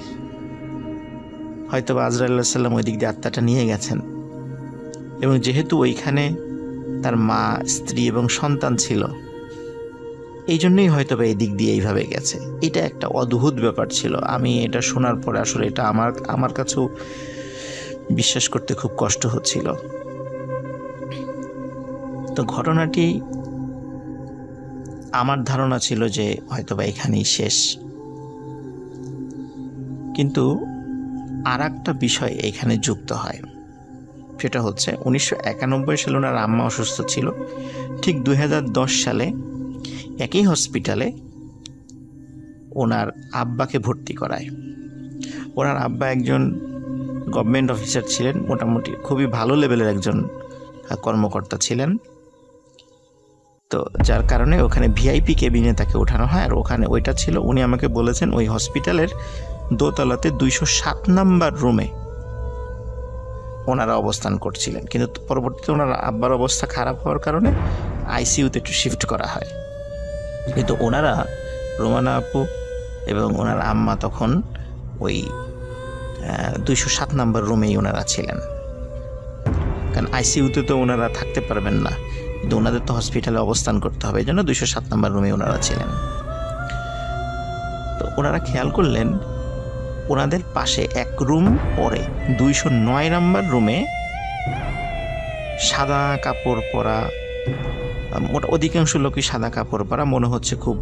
হয়তো আজরাইল আলাইহিস সালাম ওই দিক দিয়ে আত্মাটা নিয়ে গেছেন, এবং যেহেতু ওইখানে তার মা, স্ত্রী এবং সন্তান ছিল, এই জন্যই হয়তো বা এই দিক দিয়ে এইভাবে গেছে। এটা একটা অদ্ভুত ব্যাপার ছিল। আমি এটা শোনার পরে আসলে এটা আমার কাছেও বিশ্বাস করতে খুব কষ্ট হচ্ছিল। তো ঘটনাটি আমার ধারণা ছিল যে হয়তো বা এখানেই শেষ, কিন্তু আর একটা বিষয় এখানে যুক্ত হয়। সেটা হচ্ছে 1991 সালে ওনার আম্মা অসুস্থ ছিল, ঠিক 2010 সালে একই হসপিটালে ওনার আব্বাকে ভর্তি করায়। ওনার আব্বা একজন গভর্নমেন্ট অফিসার ছিলেন, মোটামুটি খুবই ভালো লেভেলের একজন কর্মকর্তা ছিলেন। তো যার কারণে ওখানে ভিআইপি কেবিনে তাকে ওঠানো হয়। আর ওখানে ওইটা ছিল, উনি আমাকে বলেছেন ওই হসপিটালের দোতলাতে 207 নাম্বার রুমে ওনারা অবস্থান করছিলেন, কিন্তু পরবর্তীতে ওনার আব্বার অবস্থা খারাপ হওয়ার কারণে আইসিইউতে একটু শিফট করা হয়। কিন্তু ওনারা, রোমানা আপু এবং ওনার আম্মা তখন ওই 207 নাম্বার রুমেই ওনারা ছিলেন, কারণ আইসিইউতে তো ওনারা থাকতে পারবেন না, কিন্তু ওনাদের তো হসপিটালে অবস্থান করতে হবে, এই জন্য 207 নাম্বার রুমে ওনারা ছিলেন। তো ওনারা খেয়াল করলেন ওনাদের পাশে এক রুম পরে 209 নাম্বার রুমে সাদা কাপড় পরা, অধিকাংশ লোকই সাদা কাপড় পরা, মনে হচ্ছে খুব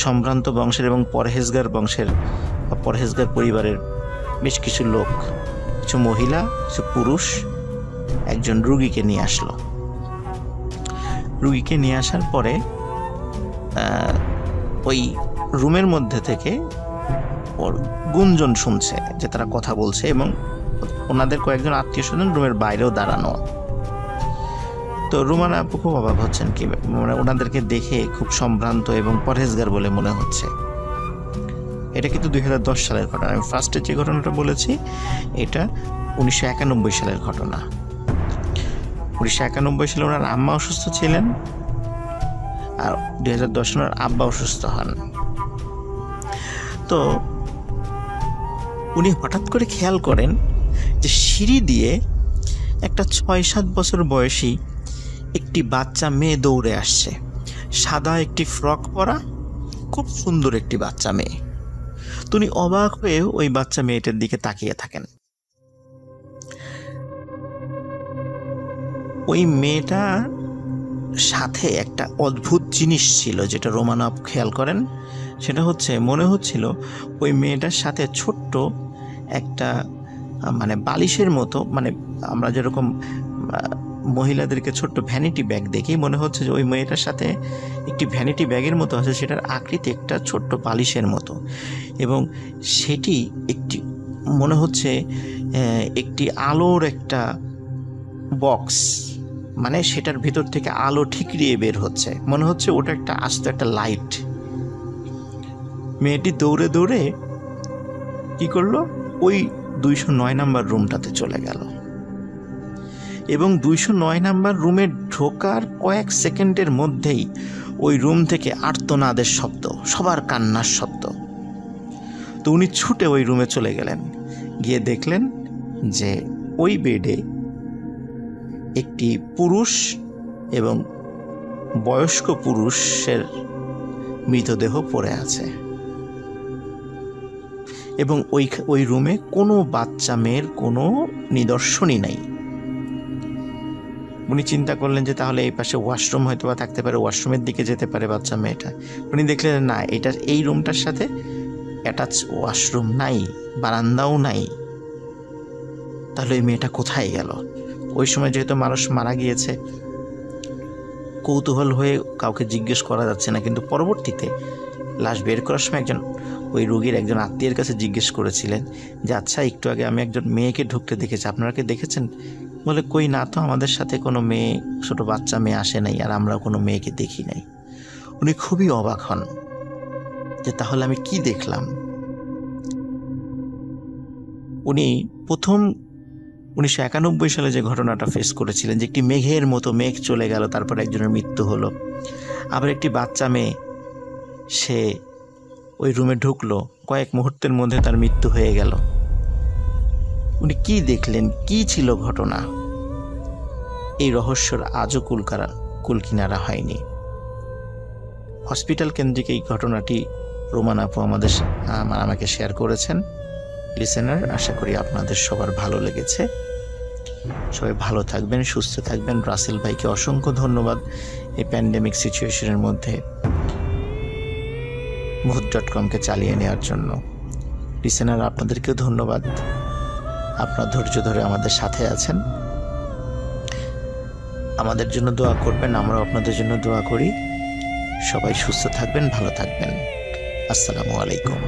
সম্ভ্রান্ত বংশের এবং পরহেজগার বংশের বা পরহেজগার পরিবারের বেশ কিছু লোক, কিছু মহিলা, কিছু পুরুষ একজন রুগীকে নিয়ে আসলো। রুগীকে নিয়ে আসার পরে ওই রুমের মধ্যে থেকে ওর গুঞ্জন শুনছে যে তারা কথা বলছে, এবং ওনাদের কয়েকজন আত্মীয় স্বজন রুমের বাইরেও দাঁড়ানো। তো রোমানা আপু খুব অবাক হচ্ছেন, কি মানে ওনাদেরকে দেখে খুব সম্ভ্রান্ত এবং পরহেজগার বলে মনে হচ্ছে। এটা কিন্তু 2010 সালের ঘটনা। আমি ফার্স্টে যে ঘটনাটা বলেছি এটা 1991 সালের ঘটনা। 1991 সালে ওনার আম্মা অসুস্থ ছিলেন, আর 2010 সালে ওনার আব্বা অসুস্থ হন। তো উনি হঠাৎ করে খেয়াল করেন যে সিঁড়ি দিয়ে একটা 6-7 বছর বয়সী একটি বাচ্চা মেয়ে দৌড়ে আসছে, সাদা একটি ফ্রক পরা, খুব সুন্দর একটি বাচ্চা মেয়ে। তো উনি অবাক হয়ে ওই বাচ্চা মেয়েটার দিকে তাকিয়ে থাকেন। ওই মেয়েটার সাথে একটা অদ্ভুত জিনিস ছিল, যেটা রোমানা আপু খেয়াল করেন। সেটা হচ্ছে, মনে হচ্ছিল ওই মেয়েটার সাথে ছোট্ট একটা মানে বালিশের মতো, মানে আমরা যেরকম মহিলাদেরকে ছোট্ট ভ্যানিটি ব্যাগ দেখি, মনে হচ্ছে যে ওই মেয়েটার সাথে একটি ভ্যানিটি ব্যাগের মতো আছে, সেটার আকৃতি একটা ছোট্ট বালিশের মতো, এবং সেটি একটি মনে হচ্ছে একটি আলোর একটা বক্স, মানে সেটার ভিতর থেকে আলো ঠিকরিয়ে বের হচ্ছে, মনে হচ্ছে ওটা একটা আস্ত একটা লাইট। মেয়েটি দৌড়ে দৌড়ে কি করলো, ওই 209 নাম্বার রুমটাতে চলে গেল, এবং 209 নাম্বার রুমে ঢোকার কয়েক সেকেন্ডের মধ্যেই ওই রুম থেকে আর্তনাদের শব্দ, সবার কান্নার শব্দ। তো উনি ছুটে ওই রুমে চলে গেলেন, গিয়ে দেখলেন যে ওই বেডে একটি পুরুষ এবং বয়স্ক পুরুষের মৃতদেহ পড়ে আছে, এবং ওই রুমে কোনো বাচ্চা মেয়ের কোনো নিদর্শনই নাই। উনি চিন্তা করলেন যে তাহলে এই পাশে ওয়াশরুম হয়তো বা থাকতে পারে, ওয়াশরুমের দিকে যেতে পারে বাচ্চা মেয়েটা। উনি দেখলেন না, এই রুমটার সাথে অ্যাটাচ ওয়াশরুম নাই, বারান্দাও নাই। তাহলে এই মেয়েটা কোথায় গেল? ওই সময় যেহেতু মানুষ মারা গিয়েছে, কৌতূহল হয়ে কাউকে জিজ্ঞেস করা যাচ্ছে না, কিন্তু পরবর্তীতে লাশ বের করার সময় ওই রোগীর একজন আত্মীয়ের কাছে জিজ্ঞেস করেছিলেন যে আচ্ছা, একটু আগে আমি একজন মেয়েকে ঢুকতে দেখেছি, আপনারা কি দেখেছেন? বলে কই না তো, আমাদের সাথে কোনো মেয়ে, ছোট বাচ্চা মেয়ে আসে নাই, আর আমরাও কোনো মেয়েকে দেখি নাই। উনি খুবই অবাক হন যে তাহলে আমি কি দেখলাম। উনি প্রথম 1991 সালে যে ঘটনাটা ফেস করেছিলেন, যে একটি মেঘের মতো মেঘ চলে গেল, তারপর একজনের মৃত্যু হলো, আবার একটি বাচ্চা মেয়ে সে ওই রুমে ঢুকলো, কয়েক মুহূর্তের মধ্যে তার মৃত্যু হয়ে গেল। উনি কি দেখলেন, কি ছিল ঘটনা? এই রহস্যর আজও কুলকিনারা হয়নি। হসপিটাল কেন্দ্রিক এই ঘটনাটি রোমানা আপু আমাকে শেয়ার করেছেন। লিসেনার, আশা করি আপনাদের সবার ভালো লেগেছে। সবাই ভালো থাকবেন, সুস্থ থাকবেন। রাসেল ভাইকে অসংখ্য ধন্যবাদ এই প্যান্ডেমিক সিচুয়েশনের মধ্যে মুহূর্ত.com-কে চালিয়ে নেওয়ার জন্য। লিসেনার, আপনাদেরকেও ধন্যবাদ, আপনার ধৈর্য ধরে আমাদের সাথে আছেন। আমাদের জন্য দোয়া করবেন, আমরাও আপনাদের জন্য দোয়া করি। সবাই সুস্থ থাকবেন, ভালো থাকবেন। আসসালামু আলাইকুম।